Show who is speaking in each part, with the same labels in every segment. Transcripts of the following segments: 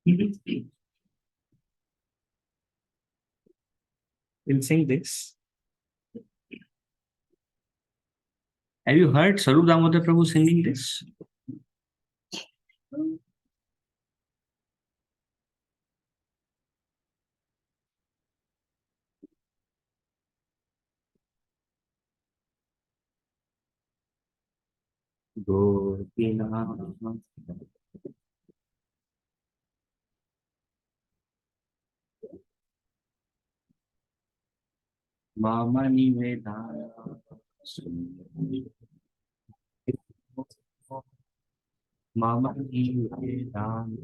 Speaker 1: We'll sing this. Have you heard Sarup Damodar Prabhu singing this? Gopinath Mama Nivedana Mama Nivedana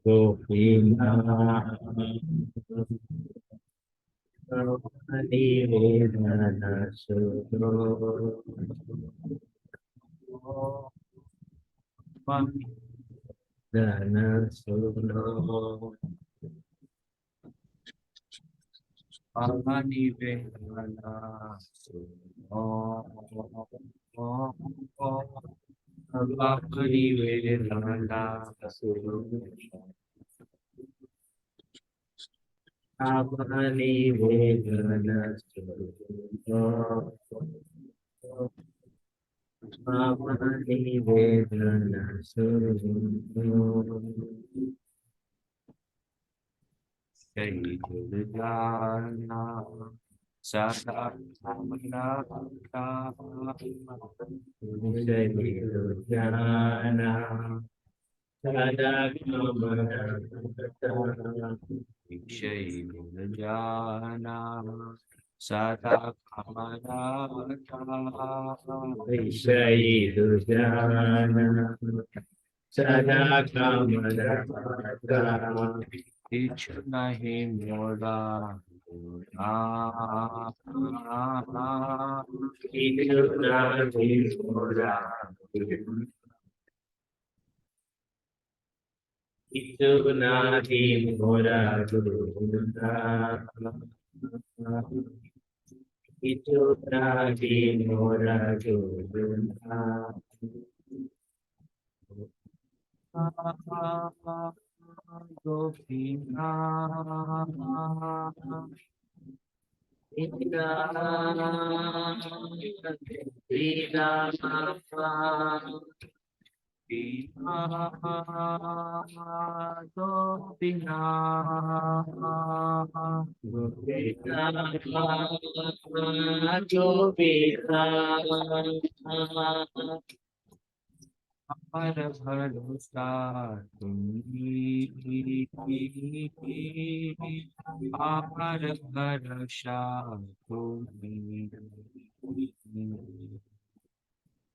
Speaker 1: Gopinath Mama Nivedana Mama Nivedana Mama Nivedana Bhakti Vedanta Bhakti Vedanta Bhakti Vedanta Jai Jana Sada Kamana Jai Jana Sada Kamana Jai Jana Sada Kamana Jai Jana Sada Kamana Ich nahi moda itu nahi moda itu nahi moda Gopina Ina Gopina Gopina Amar bharosa tumi Amar bharosa tumi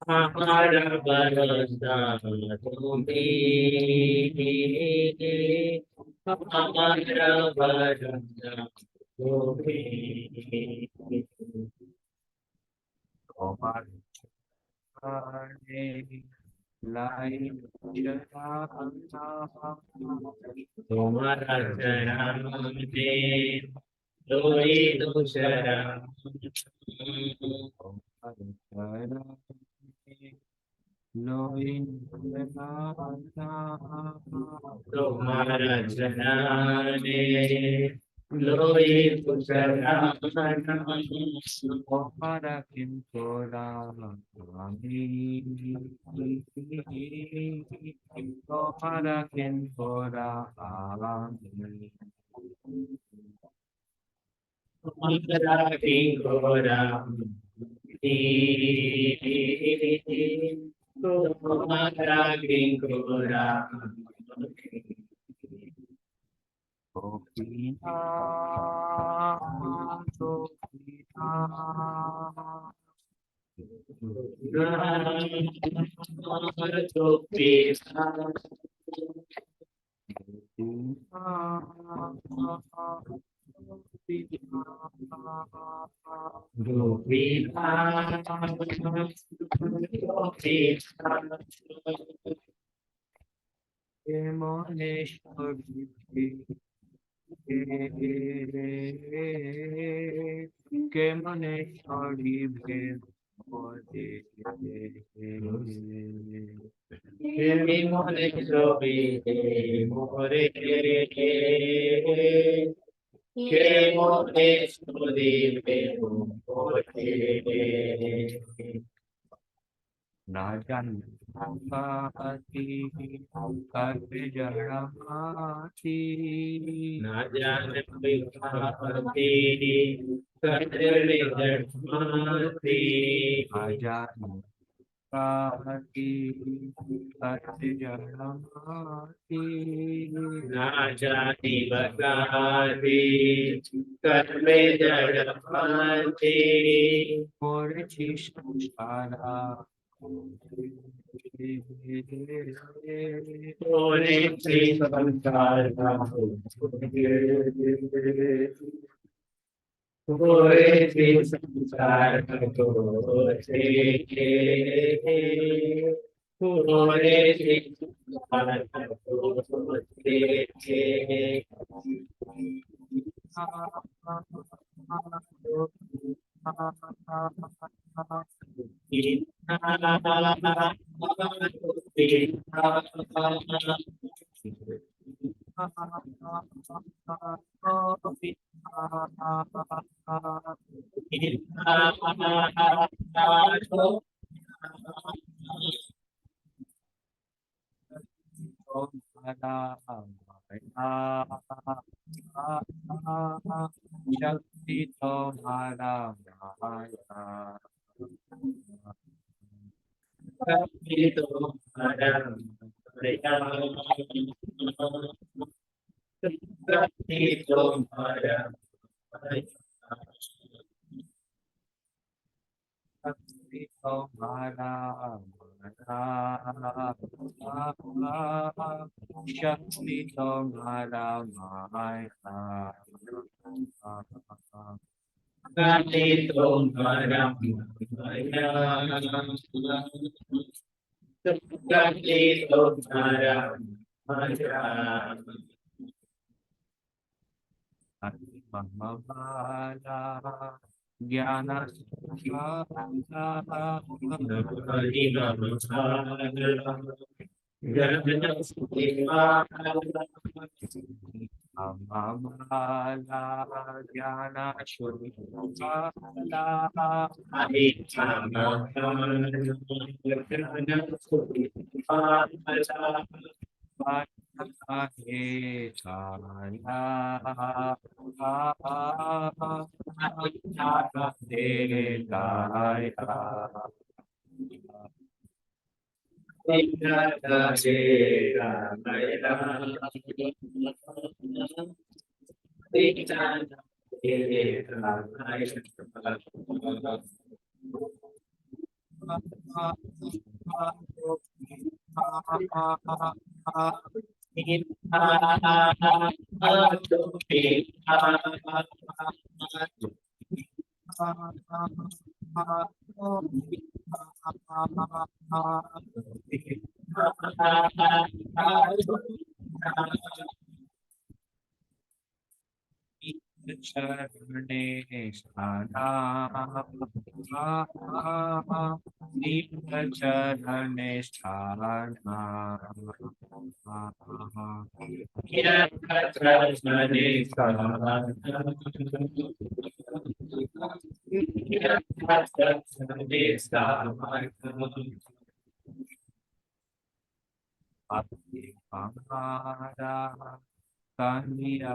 Speaker 1: Amar bharosa tumi Amar bharosa tumi Amar Lai Tomara Charamane Loi Dusharam Loi Tomara Charamane Loi Dusharam Tomara Kintora Tomara Kintora Tomara Kintora Tomara Kintora Gopina Gopina
Speaker 2: मोरे सोबी मोरे के मोरे सोदी मोरे
Speaker 1: ना जाने पाती कर जड़ाती
Speaker 2: ना जाने विभाती कचरे जड़माती
Speaker 1: ना जाने पाती कर जड़ाती
Speaker 2: ना जाती बगाती कचरे जड़माती
Speaker 1: করেছি সারা
Speaker 2: ओरे श्री संसार ओरे श्री संसार ओरे श्री
Speaker 1: शक्ति तुम्हारा माया शक्ति तुम्हारा माया शक्ति तुम्हारा माया Mahāvāla Jnana Mahāvāla Jnana चरणे स्थाना चरणे स्थाना हमारा कानिया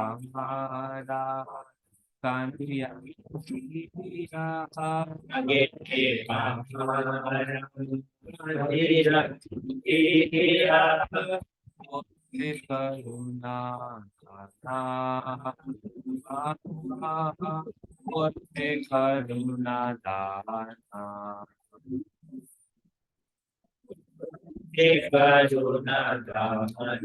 Speaker 1: हमारा कानिया करुणा करुणा दाना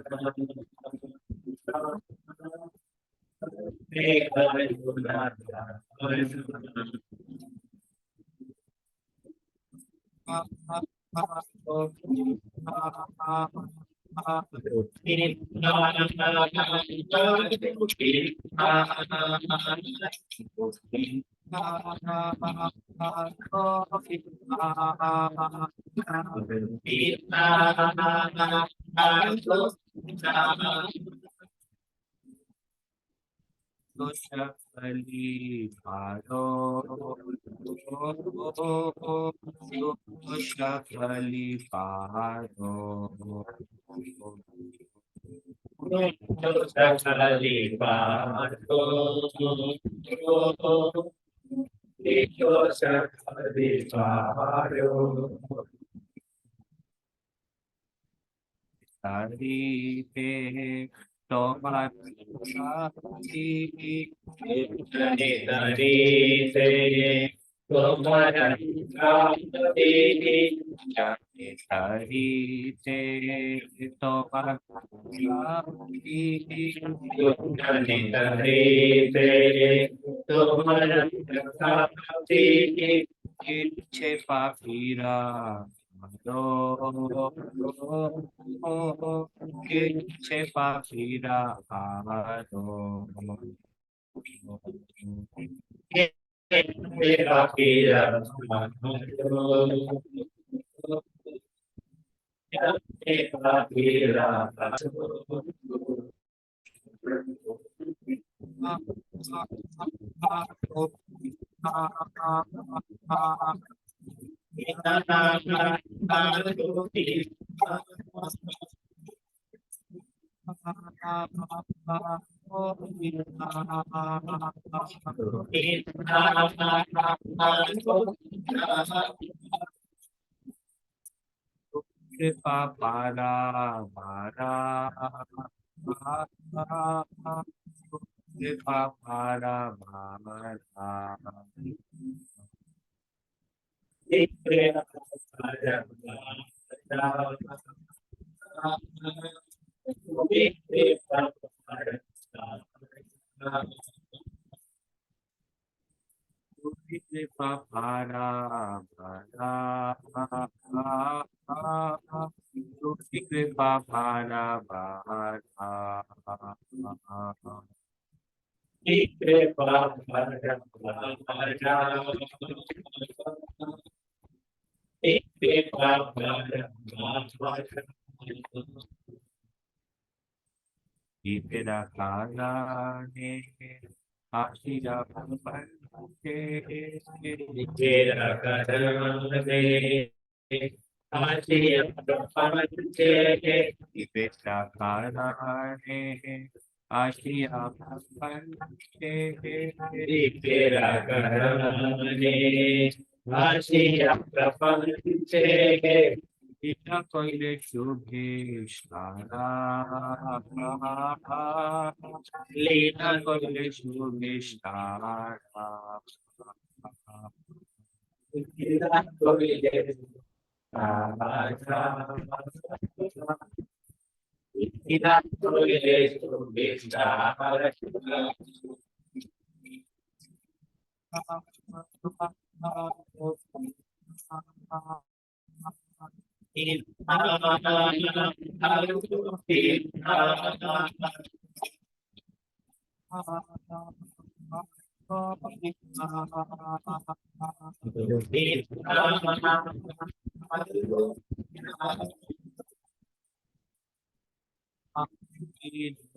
Speaker 1: दोषफली भारो दोषफली भारो हरि पे इच्छे पापीरा इच्छे पापीरा आरो कृपा पारा पारा कृपा पारा पारा कृपा पारा पारा कृपा पारा पारा तेरा काला ने आशीरा बनके तेरा काला ने आशीरा बनके इतना कोयले शुभे सारा लीना कोयले शुभे सारा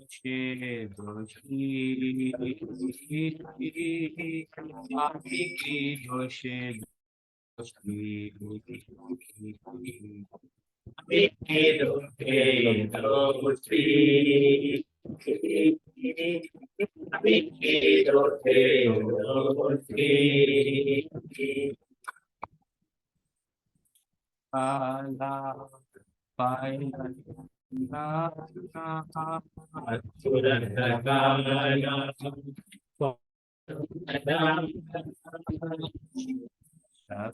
Speaker 1: दोषे दोषी आपकी दोषे दोषी पाला पायला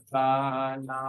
Speaker 1: सकाला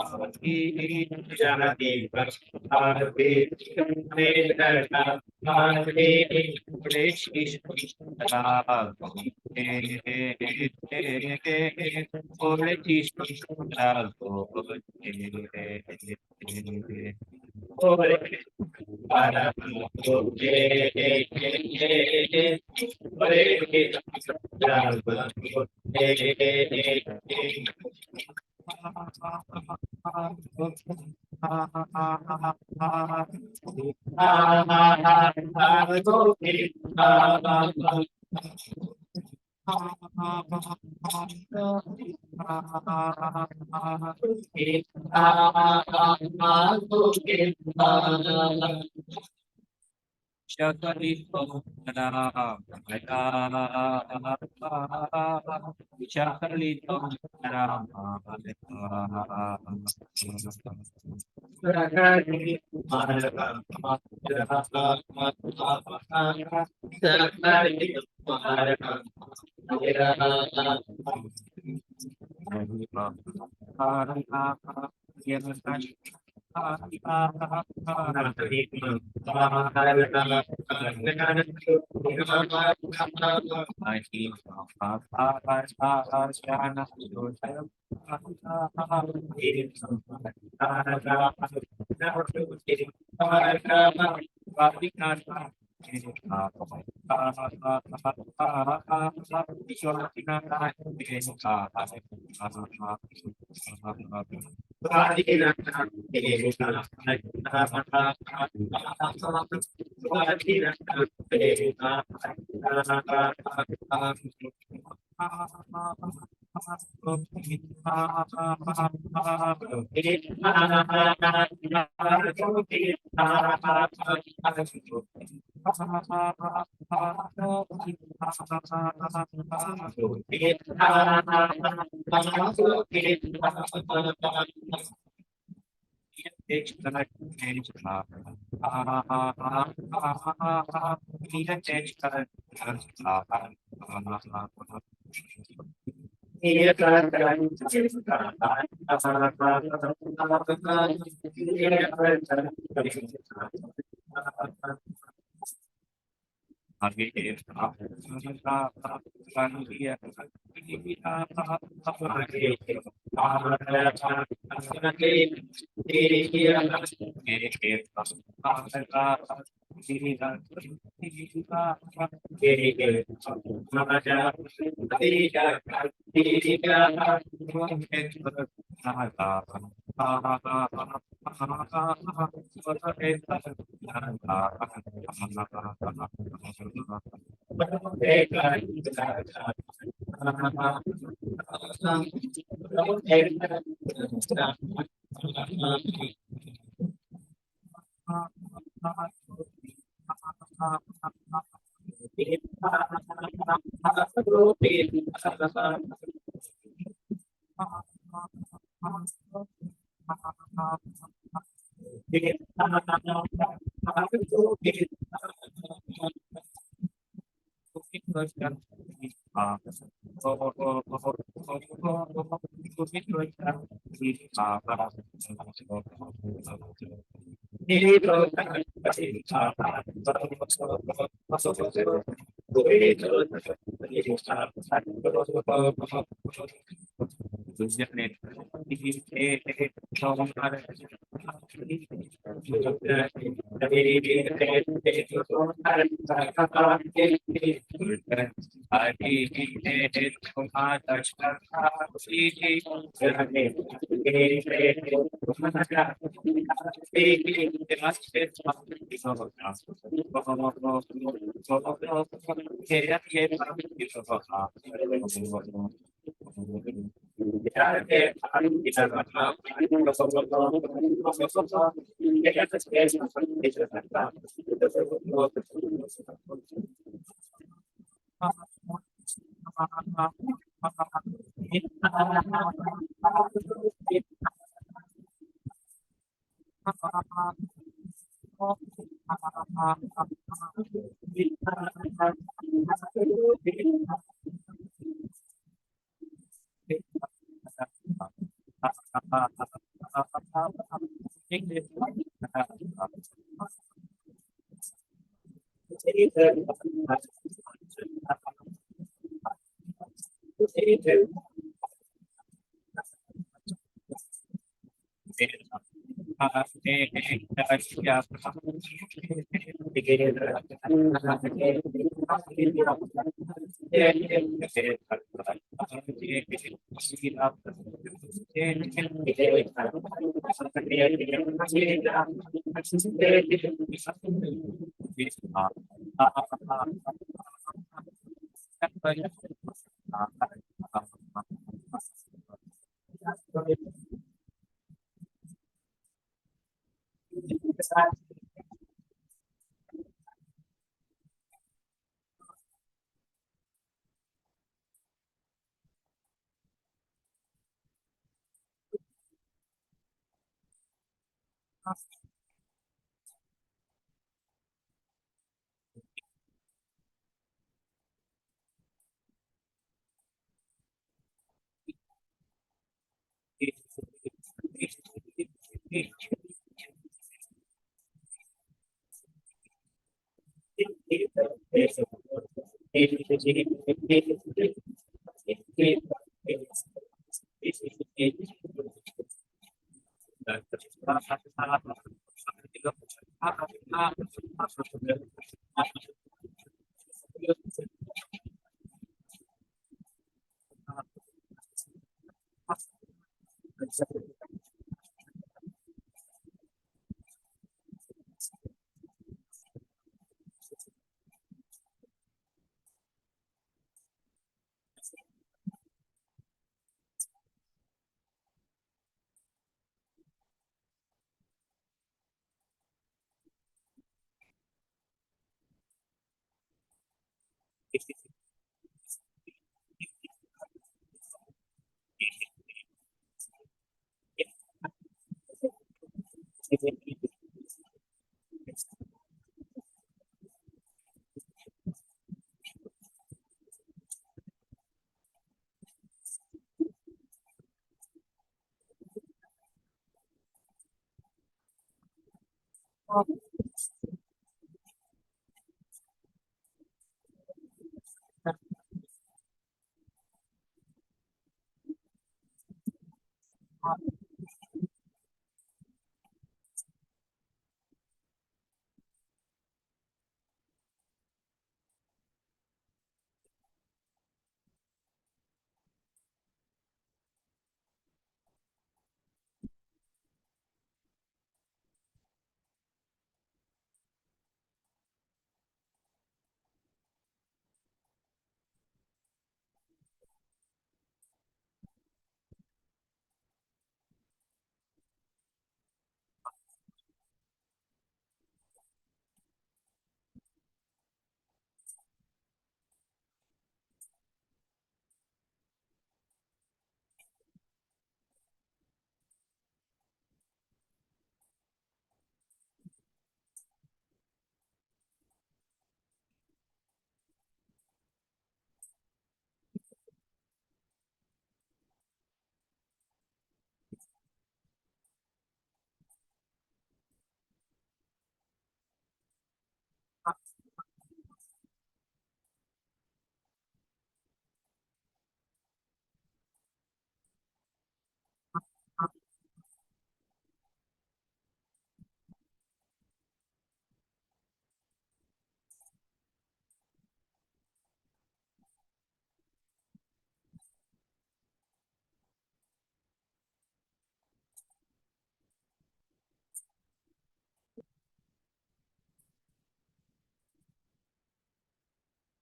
Speaker 2: जाति भारते भारते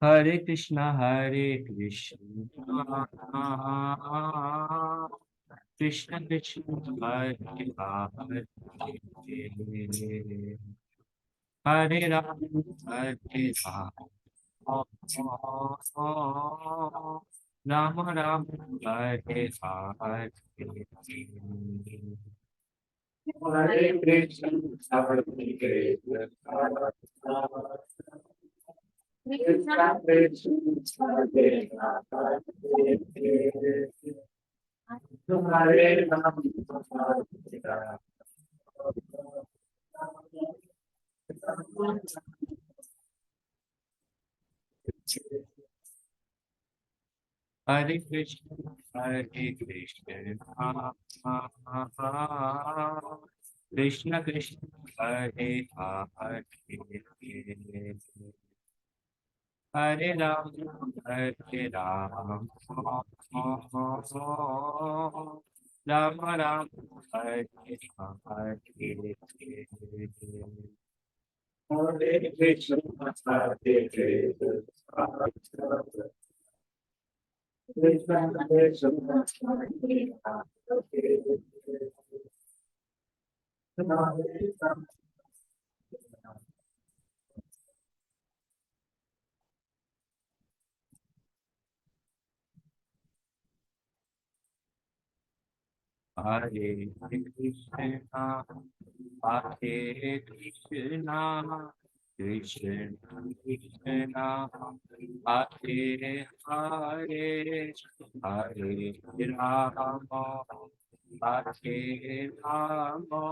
Speaker 1: हरे Krishna Krishna Krishna Hare Hare Hare Ram Ram Ram Hare Hare
Speaker 2: Hare Krishna, Hare Krishna, Krishna Krishna, Hare Hare, Hare Ram, Hare Ram.
Speaker 1: Hare Krishna, Hare Krishna, Krishna Krishna, Hare Hare, Hare Ram, Hare Ram, Ram Ram, Hare Hare.
Speaker 2: Hare Krishna, Hare Krishna, Krishna Krishna, Hare Ram.
Speaker 1: Hare Krishna, Hare Krishna, Krishna Krishna, Hare Hare, Hare Rama, Hare Rama,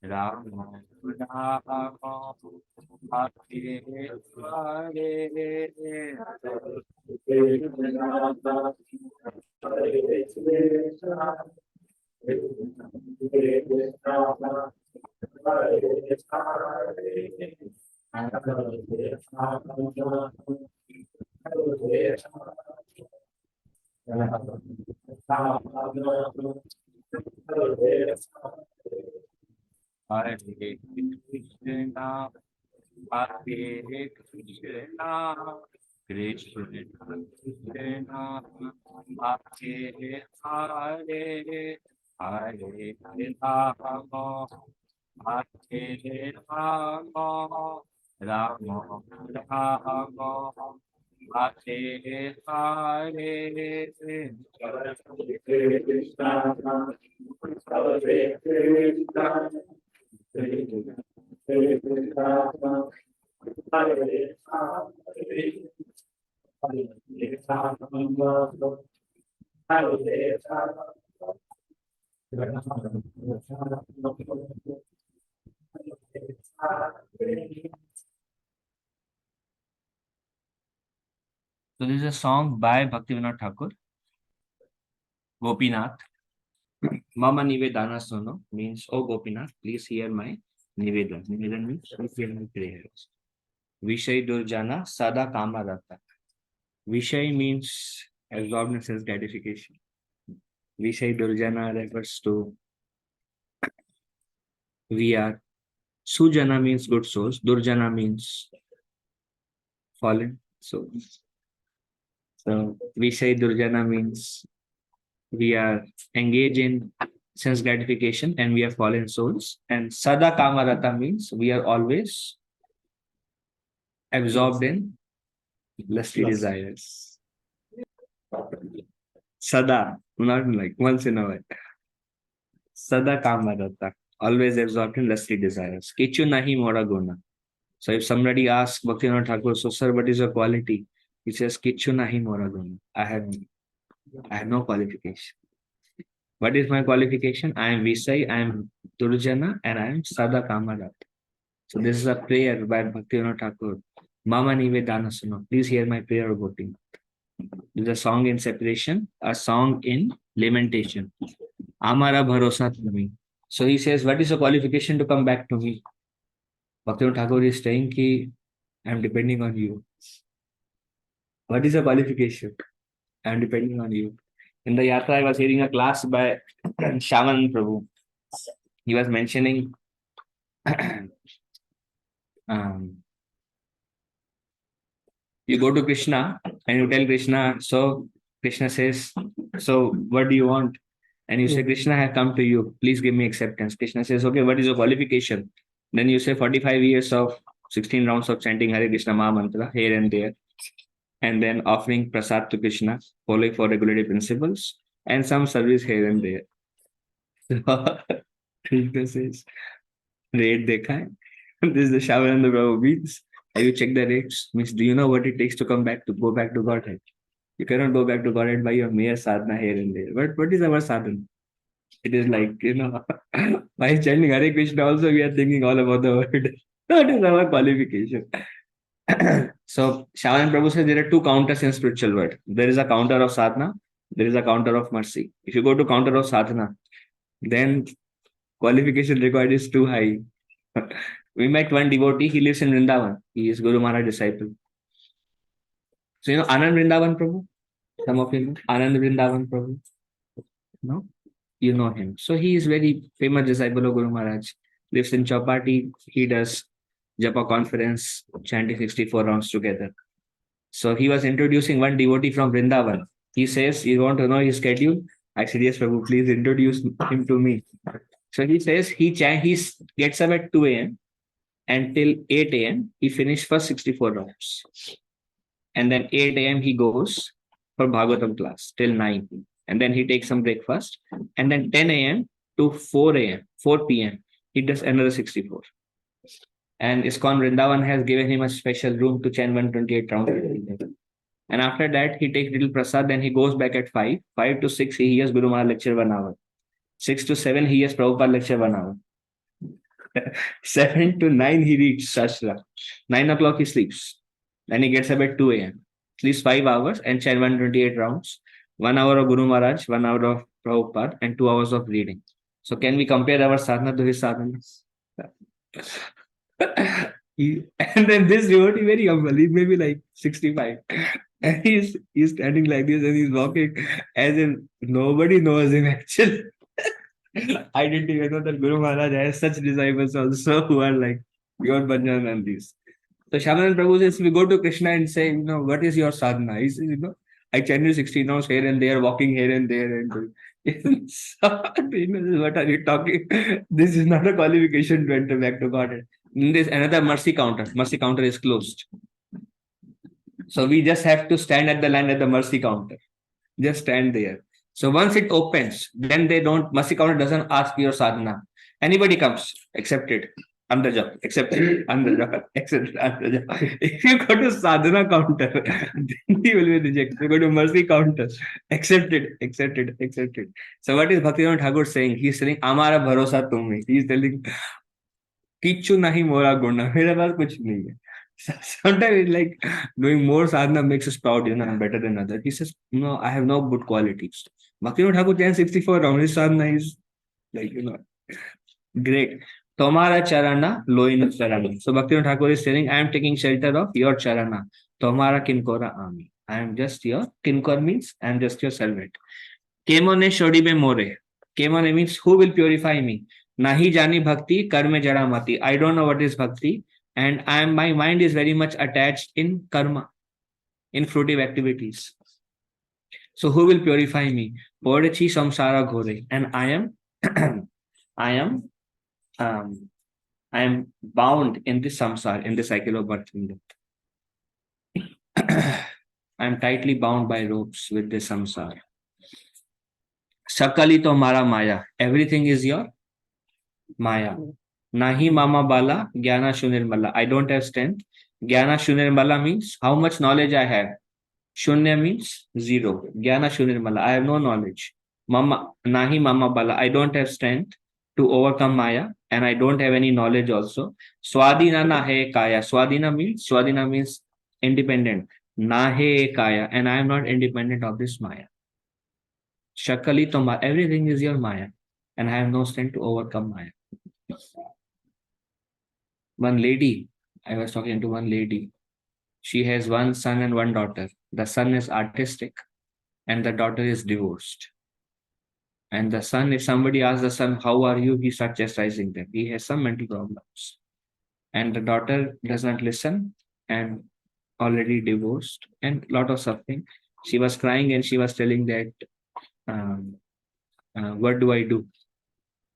Speaker 1: Rama Rama, Hare Hare. Hare Krishna, Hare Krishna, Krishna Krishna, Hare Hare, Hare Rama, Hare Rama, Rama Rama, Hare Hare. So this is a song by Bhaktivinoda Thakur, Gopinath. Mama Nivedana Sono means, oh Gopinath, please hear my Nivedan. Nivedan means, please hear my prayers. Vishay Durjana Sada Kama Rata. Vishay means absorbed in sense gratification. Vishay Durjana refers to we are. Sujana means good souls. Durjana means fallen souls. So Vishay Durjana means we are engaged in sense gratification and we are fallen souls. And Sada Kamarata means we are always absorbed in lusty desires. Sada, not like once in a while. Sada Kamarata, always absorbed in lusty desires. Kichu nahi mora guna. So if somebody asks Bhaktivinoda Thakur, so sir, what is your quality? He says, Kichu nahi mora guna. I have no qualification. What is my qualification? I am Visai, I am Durjana, and I am Sada Kamarat. So this is a prayer by Bhaktivinoda Thakur. Mama Nivedana Suno. Please hear my prayer, Gopi. This is a song in separation, a song in lamentation. Amara bharosa tumhi. So he says, what is the qualification to come back to me? Bhaktivinoda Thakur is saying ki I am depending on you. What is the qualification? I am depending on you. In the Yatra, I was hearing a class by Shaman Prabhu. He was mentioning you go to Krishna and you tell Krishna, so Krishna says, so what do you want? And you say, Krishna, I have come to you. Please give me acceptance. Krishna says, okay, what is your qualification? Then you say 45 years of 16 rounds of chanting Hare Krishna Maha Mantra here and there. And then offering prasad to Krishna, following for regulatory principles, and some service here and there. Krishna says, rate dekha hai? This is the Shavananda Prabhu means. Have you checked the rates? Means, do you know what it takes to come back to go back to Godhead? You cannot go back to Godhead by your mere sadhana here and there. But what is our sadhana? It is like, while chanting Hare Krishna, also we are thinking all about the word. That is our qualification. So, Shavan Prabhu says there are two counters in spiritual world. There is a counter of sadhana, there is a counter of mercy. If you go to counter of sadhana, then qualification required is too high. We met one devotee, he lives in Vrindavan. He is Guru Maharaj disciple. So, Anand Vrindavan Prabhu? Some of you know Anand Vrindavan Prabhu. No? You know him. So he is very famous disciple of Guru Maharaj. Lives in Chapati. He does Japa conference, chanting 64 rounds together. So he was introducing one devotee from Vrindavan. He says, "You want to know his schedule?" I said, "Yes, Prabhu, please introduce him to me." So he says he gets up at 2 a.m. and till 8 a.m. he finished first 64 rounds. And then 8 a.m. he goes for Bhagavatam class till 9. And then he takes some breakfast. And then 10 a.m. to 4 p.m. he does another 64. And ISKCON Vrindavan has given him a special room to chant 128 rounds. And after that, he takes little prasad, then he goes back at 5. 5 to 6, he hears Guru Maharaj lecture 1 hour. 6 to 7, he hears Prabhupada lecture 1 hour. 7 to 9, he reads Shastra. 9 o'clock, he sleeps. Then he gets up at 2 a.m. Sleeps 5 hours and chant 128 rounds. 1 hour of Guru Maharaj, 1 hour of Prabhupada, and 2 hours of reading. So can we compare our sadhana to his sadhana? And then this devotee, very humble, he may be like 65. And he's standing like this and he's walking as if nobody knows him actually. I didn't even know that Guru Maharaj has such disciples also who are like pure bhajan and these. So Shaman Prabhu says, we go to Krishna and say, what is your sadhana? He says, I channel 16 hours here and there, walking here and there. And so, what are you talking? This is not a qualification to enter back to God. There's another mercy counter. Mercy counter is closed. So we just have to stand at the line at the mercy counter. Just stand there. So once it opens, then mercy counter doesn't ask your sadhana. Anybody comes, accepted. Under job, accepted, under job, accepted, under job. If you go to sadhana counter, then he will be rejected. You go to mercy counter, accepted, accepted, accepted. So what is Bhaktivinoda Thakur saying? He's saying, Amara bharosa tum. He's telling, Kichu nahi mora guna. Mera paas kuch nahi hai. Sometimes it's like doing more sadhana makes us proud, I'm better than others. He says, no, I have no good qualities. Bhaktivinoda Thakur chants 64 rounds. His sadhana is like, great. Tomara charana, loina charana. So Bhaktivinoda Thakur is saying, I am taking shelter of your charana. Tomara kinkora ami. I am just your, kinkor means I am just your servant. Kemone shodibe more. Kemone means who will purify me? Nahi jani bhakti, karme jada mati. I don't know what is bhakti. And my mind is very much attached in karma, in fruitive activities. So who will purify me? Podachi samsara ghore. And I am bound in this samsara, in the cycle of birth and death. I am tightly bound by ropes with this samsara. Sakali to mara maya. Everything is your Maya. Nahi mama bala, jnana shunirmala. I don't have strength. Jnana shunirmala means how much knowledge I have. Shunya means zero. Jnana shunirmala. I have no knowledge. Nahi mama bala. I don't have strength to overcome Maya, and I don't have any knowledge also. Swadina nahe kaya. Swadina means independent. Nahe kaya, and I am not independent of this Maya. Shakali to Maya. Everything is your Maya, and I have no strength to overcome Maya. One lady, I was talking to one lady. She has one son and one daughter. The son is artistic and the daughter is divorced. And the son, if somebody asks the son, how are you? He starts chastising them. He has some mental problems. And the daughter does not listen and already divorced and lot of suffering. She was crying and she was telling that, what do I do?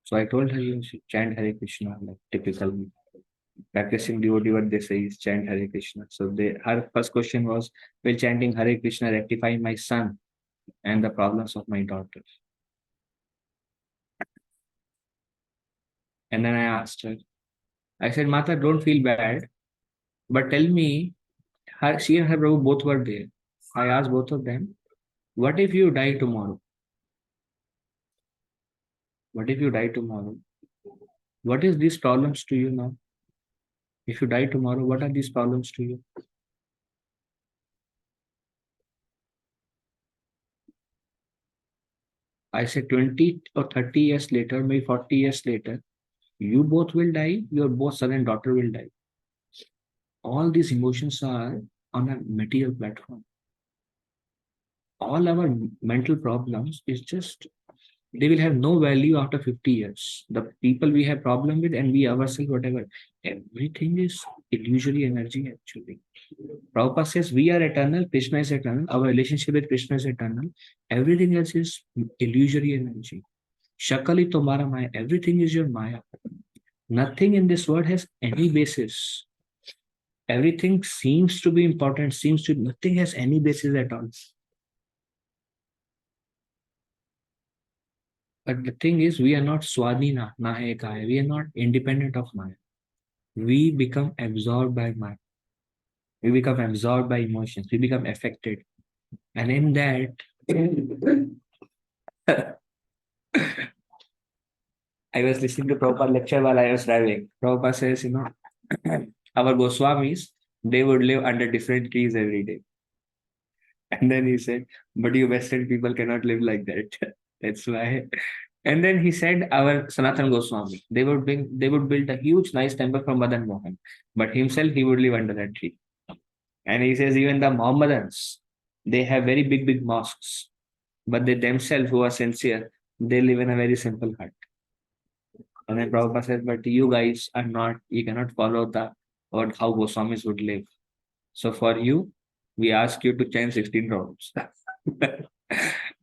Speaker 1: So I told her, you should chant Hare Krishna, like typical practicing devotee, what they say is chant Hare Krishna. So her first question was, will chanting Hare Krishna rectify my son and the problems of my daughter? And then I asked her, I said, Mata, don't feel bad, but tell me, she and her Prabhu both were there. I asked both of them, what if you die tomorrow? What if you die tomorrow? What is these problems to you now? If you die tomorrow, what are these problems to you? I said 20 or 30 years later, maybe 40 years later, you both will die, your both son and daughter will die. All these emotions are on a material platform. All our mental problems is just, they will have no value after 50 years. The people we have problem with and we ourselves, whatever, everything is illusory energy actually. Prabhupada says we are eternal, Krishna is eternal, our relationship with Krishna is eternal. Everything else is illusory energy. Shakali tomara maya, everything is your maya. Nothing in this world has any basis. Everything seems to be important, nothing has any basis at all. But the thing is, we are not swadhina, nahe kaya. We are not independent of Maya. We become absorbed by Maya. We become absorbed by emotions. We become affected. And in that, I was listening to Prabhupada lecture while I was driving. Prabhupada says, our Goswamis, they would live under different trees every day. And then he said, but you Western people cannot live like that. That's why. And then he said, our Sanatana Goswami, they would build a huge, nice temple for Madan Mohan, but himself he would live under that tree. And he says, even the Mohammedans, they have very big, big mosques, but they themselves, who are sincere, they live in a very simple hut. And then Prabhupada says, but you guys are not, you cannot follow the or how Goswamis would live. So for you, we ask you to chant 16 rounds.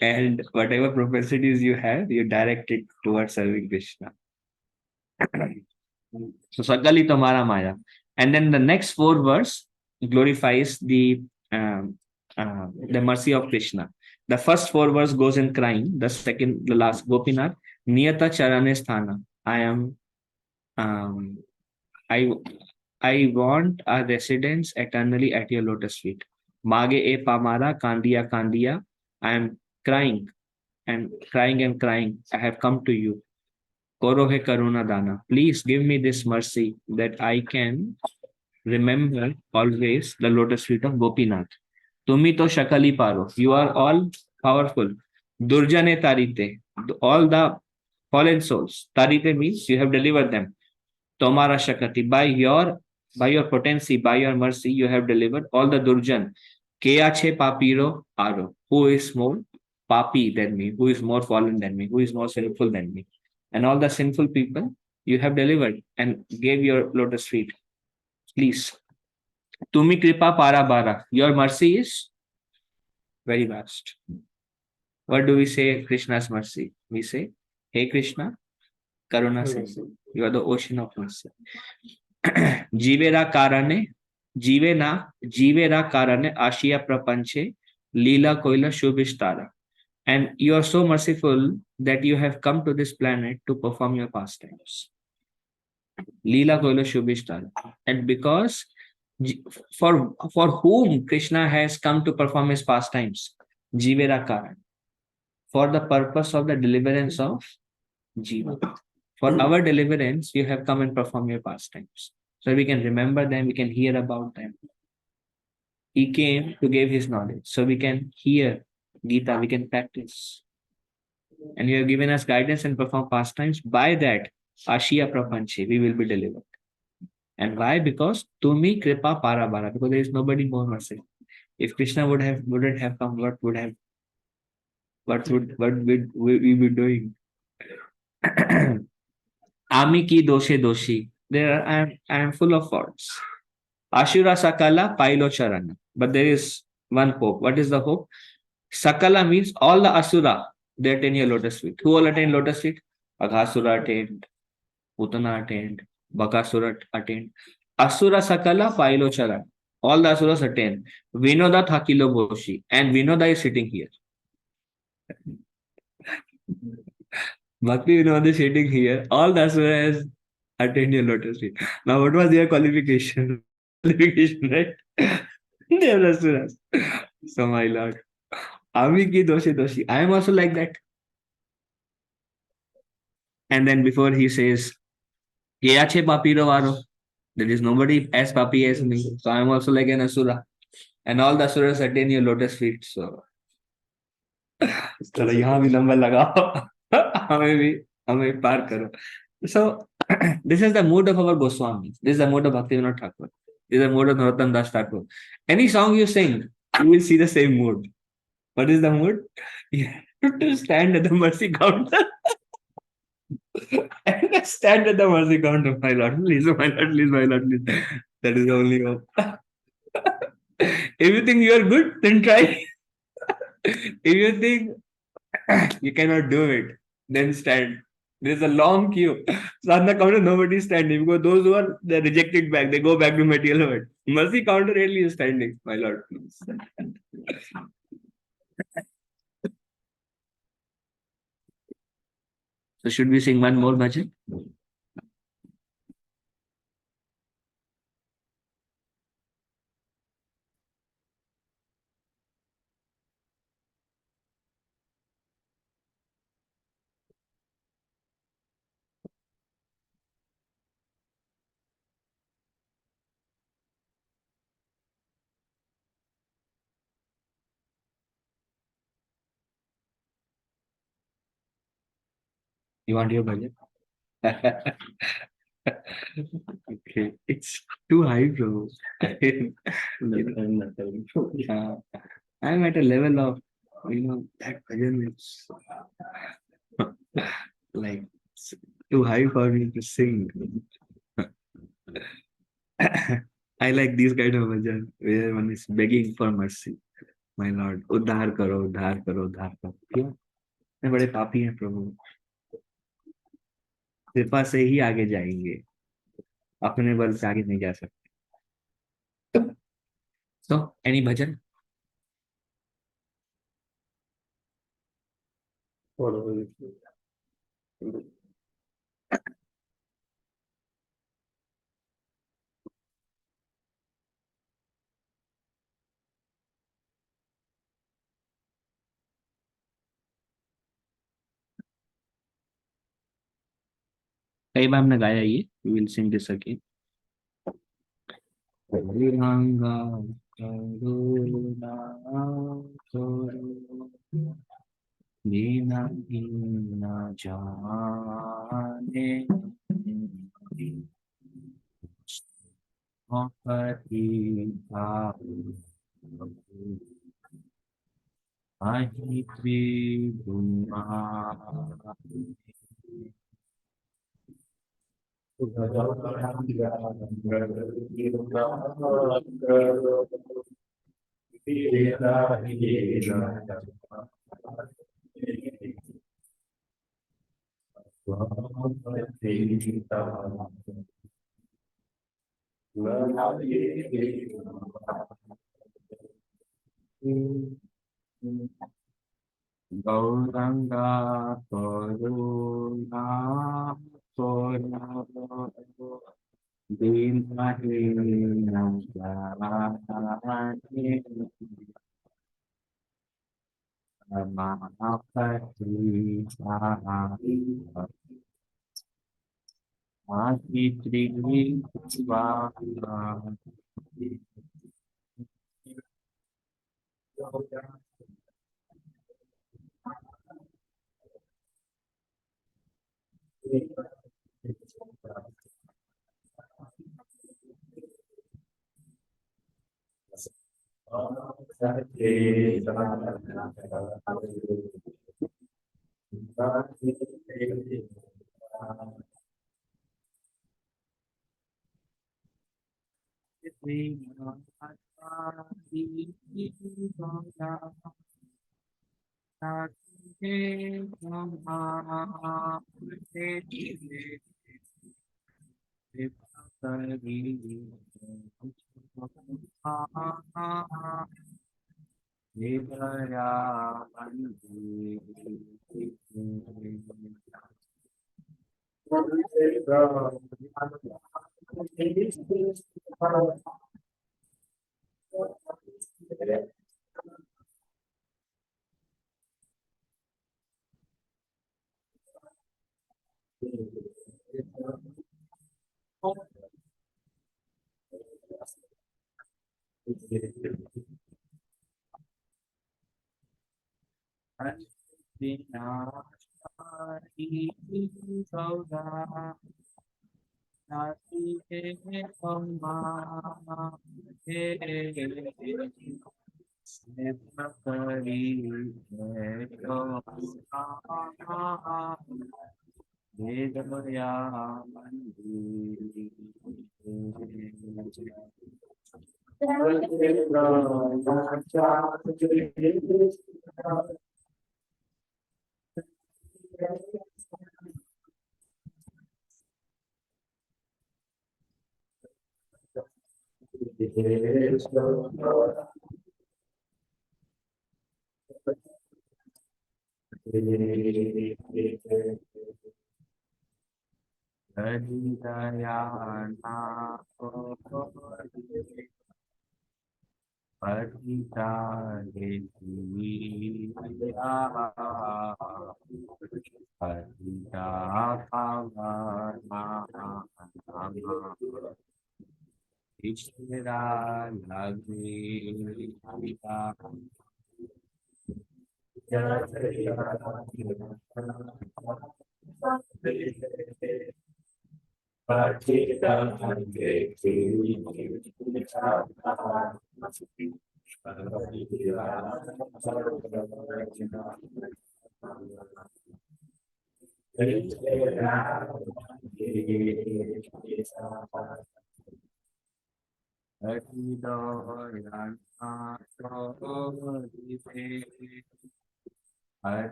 Speaker 1: And whatever propensities you have, you direct it towards serving Krishna. So Sakali Tomara Maya. And then the next 4 verse glorifies the mercy of Krishna. The first 4 verse goes in crying. The last Gopinath, Niyata Charane Sthana. Um, I I want a residence eternally at your lotus feet. Mage e pamara kandiya kandiya. I am crying and crying and crying. I have come to you. Korohe karuna dana. Please give me this mercy that I can remember always the lotus feet of Gopinath. Tumi to shakali paro. You are all powerful. Durjane tarite. All the fallen souls. Tarite means you have delivered them. Tomara Shakati, by your potency, by your mercy, you have delivered all the Durjan. Keache Papiro Aro, who is more papi than me, who is more fallen than me, who is more sinful than me. And all the sinful people you have delivered and gave your lotus feet. Please. Tumi Kripa Parabara. Your mercy is very vast. What do we say Krishna's mercy? We say, Hey Krishna, Karuna says, you are the ocean of mercy. जीवेरा कारणे जीवेरा कारणे आशिया प्रपंचे लीला कोइला शुभिष्टारा. And you are so merciful that you have come to this planet to perform your pastimes. Leela koila shubhishtara. And because for whom Krishna has come to perform his pastimes, Jivera Karan, for the purpose of the deliverance of Jiva. For our deliverance, you have come and perform your pastimes. So we can remember them, we can hear about them. He came to give his knowledge. So we can hear Gita, we can practice. And you have given us guidance and perform pastimes. By that, Ashiya Prapanchi, we will be delivered. And why? Because Tumi Kripa Parabara, because there is nobody more merciful. If Krishna wouldn't have come, what would we be doing? Ami ki doshe doshi. I am full of faults. Ashura Sakala Pailo Charana. But there is one hope. What is the hope? Sakala means all the Asura, they attain your lotus feet. Who all attain lotus feet? Aghasura attained, Putana attained, Bakasura attained. Asura Sakala Pailo Charana. All the Asuras attain. Vinoda Thakilo Boshi. And Vinoda is sitting here. Bhakti Vinod is sitting here. All the Asuras attained your lotus feet. Now, what was their qualification? Qualification, right? They are Asuras. So my lord, Amiki doshi doshi. I am also like that. And then before he says, "Ke ache papiro varo." There is nobody as papi as me. So I am also like an asura. And all the asuras attain your lotus feet. So चलो यहाँ भी number लगाओ हमें भी हमें पार करो. So this is the mood of our Goswamis. This is the mood of Bhaktivinoda Thakur. This is the mood of Narottam Das Thakur. Any song you sing, you will see the same mood. What is the mood? You have to stand at the mercy counter. And stand at the mercy counter, my lord. Please, my lord, please, my lord, please. That is the only hope. If you think you are good, then try. If you think you cannot do it, then stand. There's a long queue. So on the counter, nobody is standing because those who are they're rejected back, they go back to material world. Mercy counter really is standing, my lord. Please. So should we sing one more bhajan? You want your bhajan? Okay, it's too high, bro. Uh, I'm at a level of, that bhajan is like it's too high for me to sing. I like these kind of bhajan where one is begging for mercy. My Lord, उद्धार करो, उद्धार करो, उद्धार करो. क्यों? मैं बड़े पापी हैं प्रभु. कृपा से ही आगे जाएंगे. अपने बल से आगे नहीं जा सकते. So, any bhajan? कई बार हमने गाया ये. We will sing this again. Ganga करुणा करो बिना न जाने गौरंगा करुणा करो बिना न जाने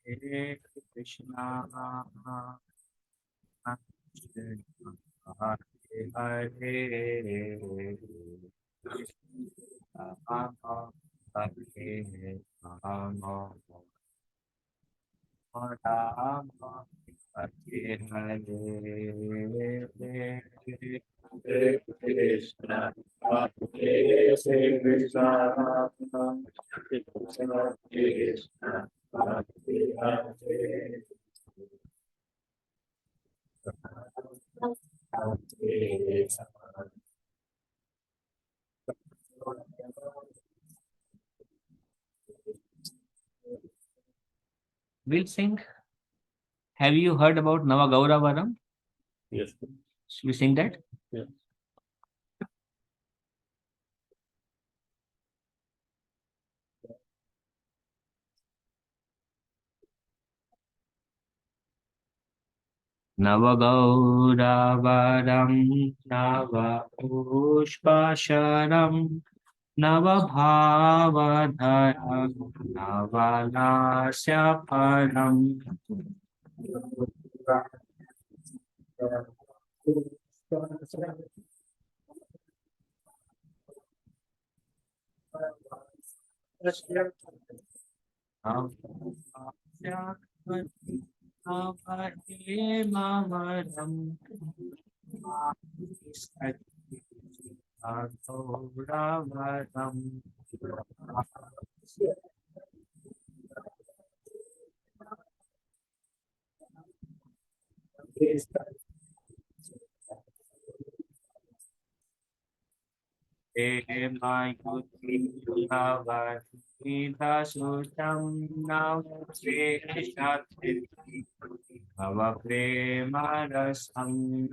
Speaker 1: Hare Krishna, Hare Hare, Rama Hare Rama, Rama Hare Hare.
Speaker 2: Hare Krishna, Hare Krishna, Krishna Krishna, Hare Hare, Hare
Speaker 1: We'll sing. Have you heard about Navagauravaram?
Speaker 2: Yes.
Speaker 1: Should we sing that?
Speaker 2: Yeah.
Speaker 1: Navagauravaram Navapushpasharam Navabhavadharam Navalasyaparam Navahemavaram Navahemavaram Sutam Nava Prema Rasam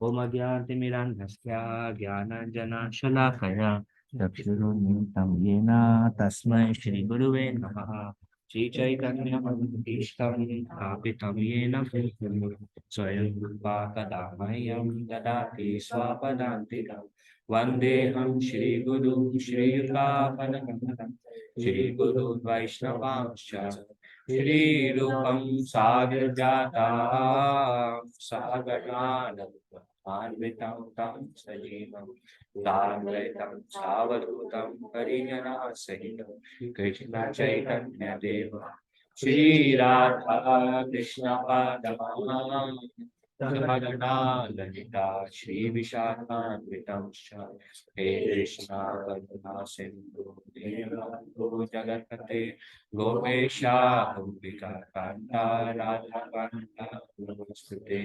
Speaker 1: ओम अज्ञानतिमिरान्धस्य ज्ञानाञ्जनशलाकया चक्षुरुन्मिलितं येन तस्मै श्रीगुरुवे नमः। श्रीचैतन्यमभीष्टं स्थापितं येन भूतले स्वयं रूपा कदा मह्यं ददाति स्वपदान्तिकम्। वन्देऽहं श्रीगुरुं श्रीयुतापदकमलं श्रीगुरुं वैष्णवांश्च श्रीरूपं साग्रजातां सहगणानन्वितं तं सजीवं साद्वैतं सावधूतं परिजनसहितं कृष्ण चैतन्य देव श्रीराधा कृष्ण पादां सहगणा ललिता श्रीविशाखान्वितं हे कृष्णा करुणा सिन्धु दीनबन्धो जगत्पते गोपेशा गोपिका कान्ता राधा कान्ता नमस्ते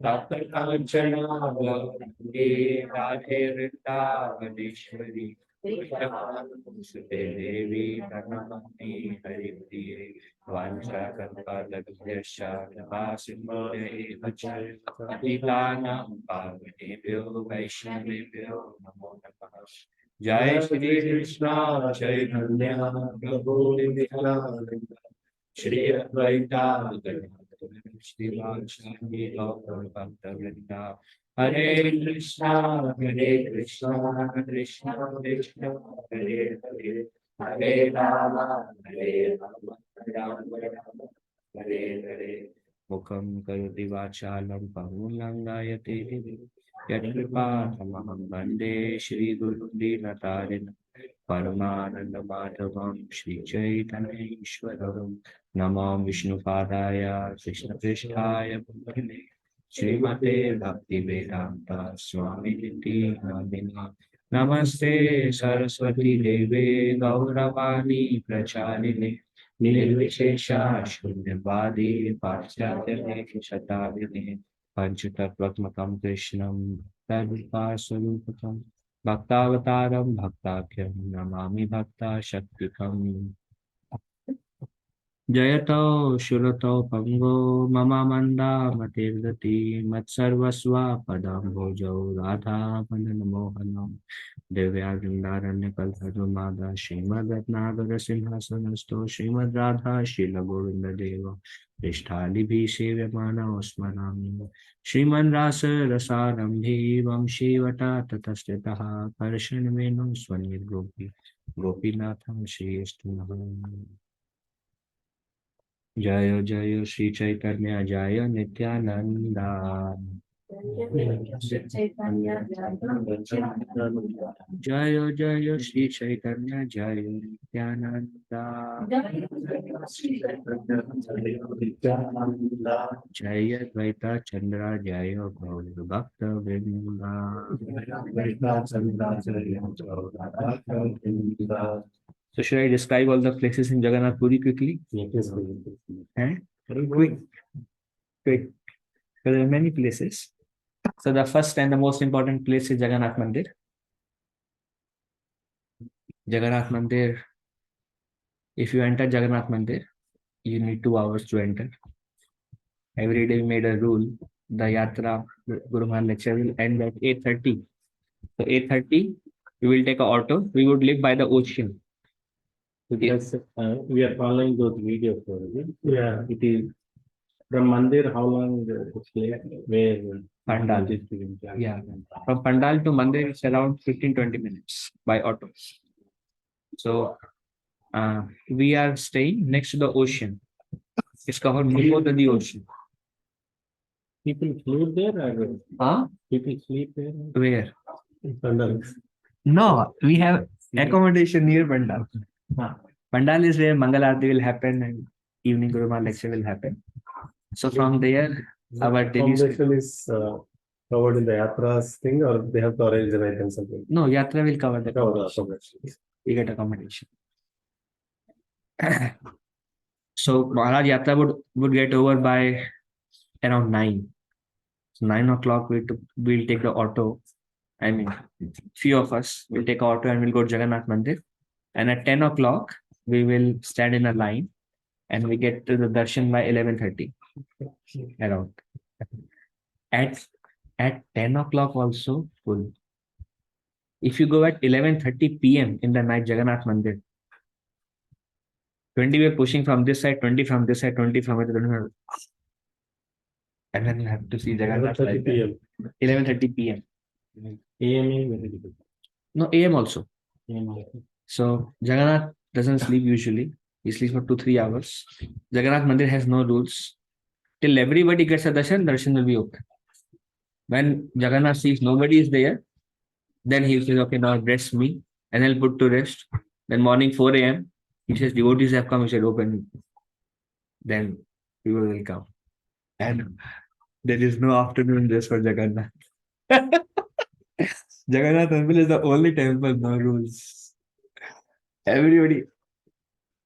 Speaker 1: तप्त कांचना गौरी राधे वृंदावनेश्वरी कृष्णकांते देवी प्रणमामि हरिप्रिये वाञ्छाकल्पतरुभ्यश्च कृपा सिन्धुभ्येव च पतितानां पावनेभ्यो वैष्णवेभ्यो नमो नमः। जय श्री कृष्ण चैतन्य प्रभु नित्यानंद श्री अद्वैता गदाधर श्रीवासादि गौर भक्तवृंदा हरे कृष्णा कृष्णा कृष्णा कृष्णा हरे हरे हरे राम राम हरे हरे मुखं करोति वाचालं पहुं लङ्घयते यत्कृपातमहं वन्दे श्रीगुरुं दीनतारिणं परमानन्दमाधवं श्रीचैतन्येश्वरं नमो विष्णुपादाय कृष्णपृष्ठाय भूतले श्रीमते भक्तिवेदान्त स्वामिनिति नामिने नमस्ते सरस्वती देवे गौरवाणी प्रचारिणे निर्विशेषा शून्यवादी पाश्चात्यदेशतारिणे पंचतत्त्वात्मकं कृष्णं तद्रूपास्वरूपकं भक्तावतारं भक्ताख्यं नमामि भक्ताशक्तिकम् जयतो शुरतो पंगो मम मन्दामतिर्गति मत्सर्वस्व पदाम्भोजौ राधा मदनमोहनम् दिव्यावृन्दारण्यकल्पद्रुमादा श्रीमद्रत्नागर सिंहासनस्थो श्रीमद्राधा शीलगोविन्ददेव पृष्ठालिभिः सेव्यमानौ स्मरामि श्रीमन्रास रसारम्भे वंशीवटा ततस्थितः कर्षणवेणुं स्वनिर्गोपी गोपीनाथं श्रीष्ठुनः जय जय श्री चैतन्य जय नित्यानंदा जय जय श्री चैतन्य जय नित्यानंदा जय द्वैता चंद्रा जय गौर भक्त वृंदा So should I describe all the places in Jagannath Puri quickly? And quick. Because there are many places. So the first and the most important place is Jagannath Mandir. Jagannath Mandir. If you enter Jagannath Mandir, you need 2 hours to enter. Every day we made a rule. The Yatra, the Guru Maharaj lecture will end at 8:30. So 8:30, we will take an auto. We would live by the ocean.
Speaker 2: Yes, we are following those videos already. Yeah, it is from Mandir. How long it's late? Where
Speaker 1: Pandal. Yeah, from Pandal to Mandir it's around 15-20 minutes by auto. So we are staying next to the ocean. It's covered before the ocean.
Speaker 2: People sleep there, or
Speaker 1: Huh?
Speaker 2: people sleep there?
Speaker 1: Where?
Speaker 2: Pandal.
Speaker 1: No, we have accommodation near Pandal. Pandal is where Mangal Aarti will happen and evening Guru Maharaj lecture will happen. So from there, our daily
Speaker 2: Accommodation is covered in the Yatras thing, or they have to arrange the night and something.
Speaker 1: no Yatra will cover the
Speaker 2: Cover the
Speaker 1: accommodation.
Speaker 2: accommodation.
Speaker 1: We get accommodation. So Maharaj Yatra would get over by around 9. So 9 o'clock we'll take the auto. I mean, few of us will take auto and we'll go to Jagannath Mandir. And at 10 o'clock, we will stand in a line and we get to the darshan by 11:30 around. At At 10 o'clock also full. If you go at 11:30 p.m. in the night, Jagannath Mandir, 20 were pushing from this side, 20 from this side, 20 from it, and then you have to see Jagannath
Speaker 2: 11:30
Speaker 1: like that.
Speaker 2: p.m.
Speaker 1: 11:30 p.m.
Speaker 2: AM is very difficult.
Speaker 1: No, AM also.
Speaker 2: AM also.
Speaker 1: So Jagannath doesn't sleep usually. He sleeps for 2-3 hours. Jagannath Mandir has no rules. Till everybody gets a darshan, darshan will be open. When Jagannath sees nobody is there, then he says, okay, now rest me, and he'll put to rest. Then morning 4 a.m., he says, devotees have come, he said, open. Then people will come. And there is no afternoon rest for Jagannath. Jagannath temple is the only temple, no rules. Everybody,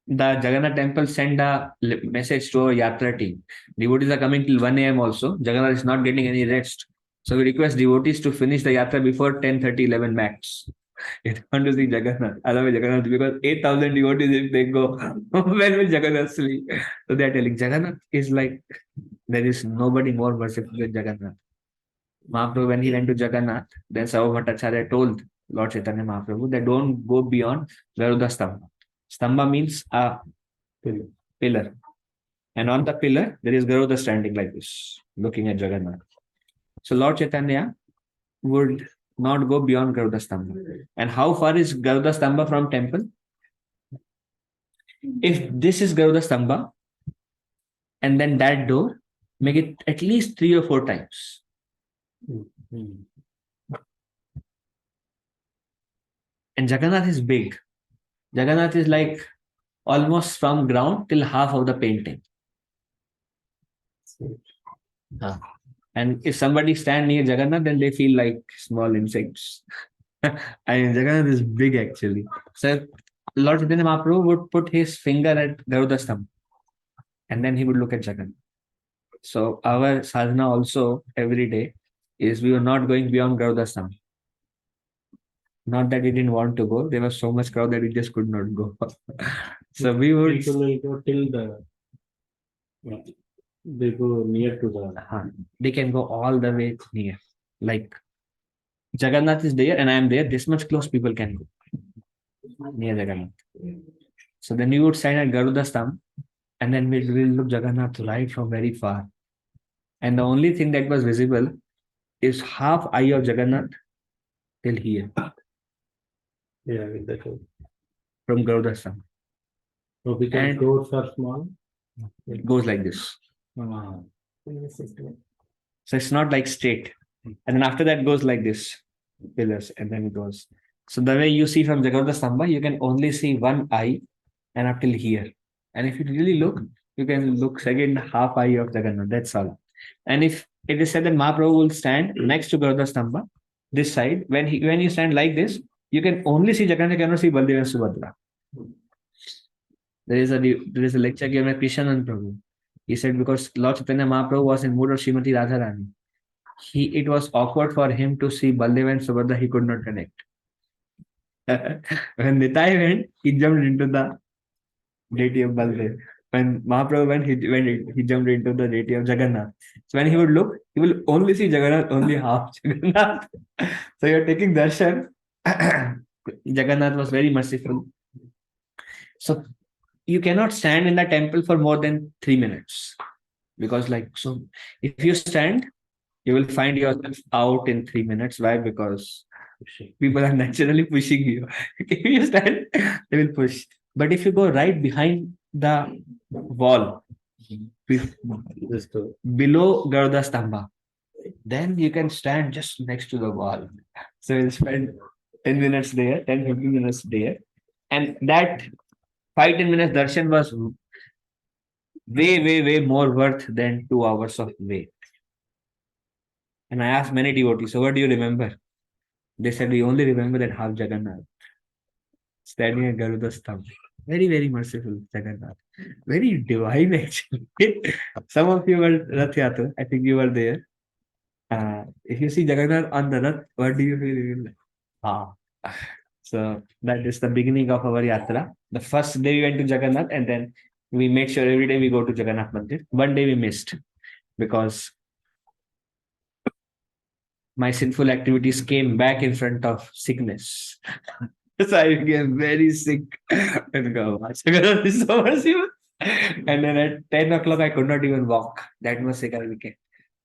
Speaker 1: the Jagannath temple send a message to our Yatra team. Devotees are coming till 1 a.m. also. Jagannath is not getting any rest. So we request devotees to finish the Yatra before 10:30, 11 max. You don't want to see Jagannath. Otherwise, Jagannath, because 8,000 devotees, if they go, when will Jagannath sleep? So they are telling Jagannath is like, there is nobody more merciful than Jagannath. Mahaprabhu, when he went to Jagannath, then Sarva Bhattacharya told Lord Chaitanya Mahaprabhu that don't go beyond Garuda Stambha. Stambha means a pillar. And on the pillar, there is Garuda standing like this, looking at Jagannath. So Lord Chaitanya would not go beyond Garuda Stambha. And how far is Garuda Stambha from temple? If this is Garuda Stambha, and then that door, make it at least 3 or 4 times. And Jagannath is big. Jagannath is like almost from ground till half of the painting. And if somebody stand near Jagannath, then they feel like small insects. And Jagannath is big actually. So Lord Chaitanya Mahaprabhu would put his finger at Garuda Stambha, and then he would look at Jagannath. So our sadhana also every day is we were not going beyond Garuda Stambha. Not that we didn't want to go. There was so much crowd that we just could not go. So we would.
Speaker 2: People will go till they go near to the.
Speaker 1: They can go all the way near. Like Jagannath is there and I am there. This much close people can go near Jagannath. So then we would stand at Garuda Stambha, and then we'll look Jagannath right from very far. And the only thing that was visible is half eye of Jagannath till here.
Speaker 2: Yeah, with that.
Speaker 1: From Garuda Stambha.
Speaker 2: So because doors are small,
Speaker 1: it goes like this. So it's not like straight. And then after that goes like this, pillars, and then it goes. So the way you see from Garuda Stambha, you can only see one eye and up till here. And if you really look, you can look second half eye of Jagannath. That's all. And if it is said that Mahaprabhu will stand next to Garuda Stambha, this side, when you stand like this, you can only see Jagannath, you cannot see Baldev and Subhadra. There is a lecture given by Krishanand Prabhu. He said because Lord Chaitanya Mahaprabhu was in mood of Srimati Radharani, it was awkward for him to see Baldev and Subhadra. He could not connect. When Nitai went, he jumped into the deity of Baldev. When Mahaprabhu went, he jumped into the deity of Jagannath. So when he would look, he will only see Jagannath, only half Jagannath. So you're taking darshan. Jagannath was very merciful. So you cannot stand in the temple for more than 3 minutes. Because so if you stand, you will find yourself out in 3 minutes. Why? Because people are naturally pushing you. If you stand, they will push. But if you go right behind the wall, below Garuda Stambha, then you can stand just next to the wall. So you'll spend 10 minutes there, 10-15 minutes there. And that 5-10 minutes darshan was way more worth than 2 hours of wait. And I asked many devotees, so what do you remember? They said, we only remember that half Jagannath standing at Garuda Stambha. Very merciful Jagannath. Very divine actually. Some of you were Rath Yatra. I think you were there. If you see Jagannath on the Rath, what do you feel? So that is the beginning of our Yatra. The first day we went to Jagannath, and then we made sure every day we go to Jagannath Mandir. One day we missed because my sinful activities came back in front of sickness. So I became very sick. And go, Jagannath is so merciful. And then at 10 o'clock, I could not even walk. That much sick I became.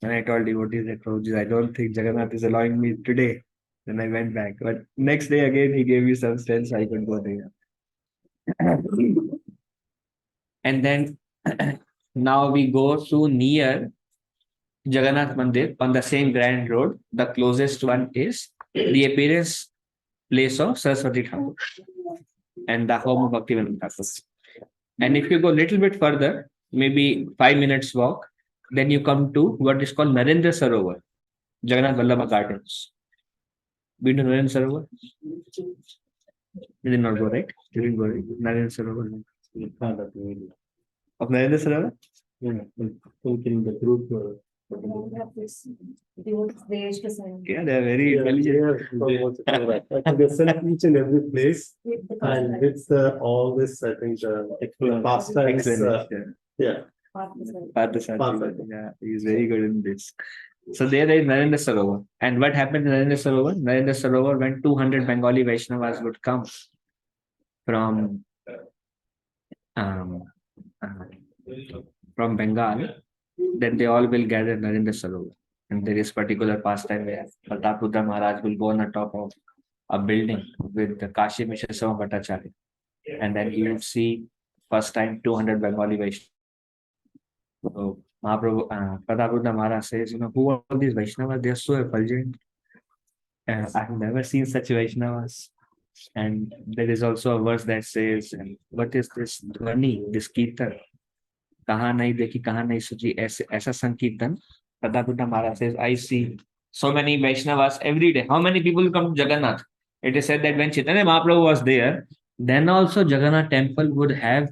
Speaker 1: And I told devotees at Prabhuji, I don't think Jagannath is allowing me today. Then I went back. But next day again, he gave me some strength so I could go there. And then now we go to near Jagannath Mandir on the same Grand Road. The closest one is the appearance place of Saraswati Thakur and the home of Bhaktivinoda Thakur. And if you go a little bit further, maybe 5 minutes walk, then you come to what is called Narendra Sarovar, Jagannath Vallabha Gardens. We do Narendra Sarovar? We did not go, right? We didn't go, right? Narendra Sarovar. Of Narendra Sarovar?
Speaker 2: Yeah, in the group.
Speaker 1: Yeah, they are very intelligent.
Speaker 2: They send each and every place, and with all this, I think pastimes.
Speaker 1: Excellent.
Speaker 2: Yeah.
Speaker 1: Parthasarathy. Yeah, he's very good in this. So there is Narendra Sarovar. And what happened in Narendra Sarovar? Narendra Sarovar, when 200 Bengali Vaishnavas would come from um, uh, from Bengal, then they all will gather Narendra Sarovar. And there is particular pastime where Pratapruddha Maharaj will go on the top of a building with the Kashi Mishra Sama Bhattacharya. And then you will see first time 200 Bengali Vaishnavas. So Mahaprabhu, Pratapruddha Maharaj says, who are all these Vaishnavas? They are so effulgent. I have never seen such Vaishnavas. And there is also a verse that says, what is this Dhvani, this Kirtan? Kaha nahi dekhi, kaha nahi suchi, aisa Sankirtan. Pratapruddha Maharaj says, I see so many Vaishnavas every day. How many people come to Jagannath? It is said that when Chaitanya Mahaprabhu was there, then also Jagannath temple would have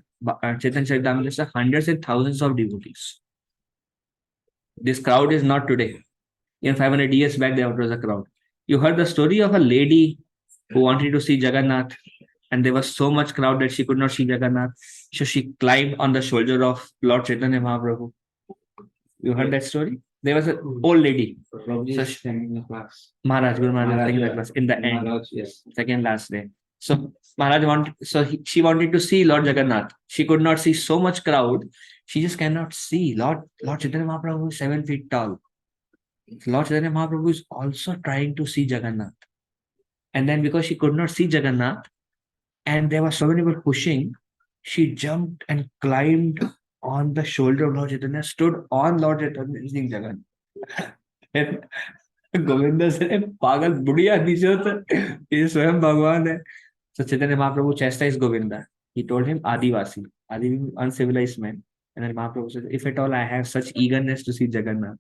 Speaker 1: Chaitanya Charitamrita, hundreds and thousands of devotees. This crowd is not today. In 500 years back, there was a crowd. You heard the story of a lady who wanted to see Jagannath, and there was so much crowd that she could not see Jagannath. So she climbed on the shoulder of Lord Chaitanya Mahaprabhu. You heard that story? There was an old lady. Maharaj, Guru Maharaj, in the end, yes. Second last day. So Maharaj she wanted to see Lord Jagannath. She could not see so much crowd. She just cannot see. Lord Chaitanya Mahaprabhu is 7 feet tall. Lord Chaitanya Mahaprabhu is also trying to see Jagannath. And then because she could not see Jagannath, and there were so many people pushing, she jumped and climbed on the shoulder of Lord Chaitanya, stood on Lord Chaitanya seeing Jagannath. And Govinda said, Pagal Budiya Nishota, he is Swayam Bhagwan hai. So Chaitanya Mahaprabhu chastised Govinda. He told him Adivasi, Adi means uncivilized man. And then Mahaprabhu said, if at all I have such eagerness to see Jagannath,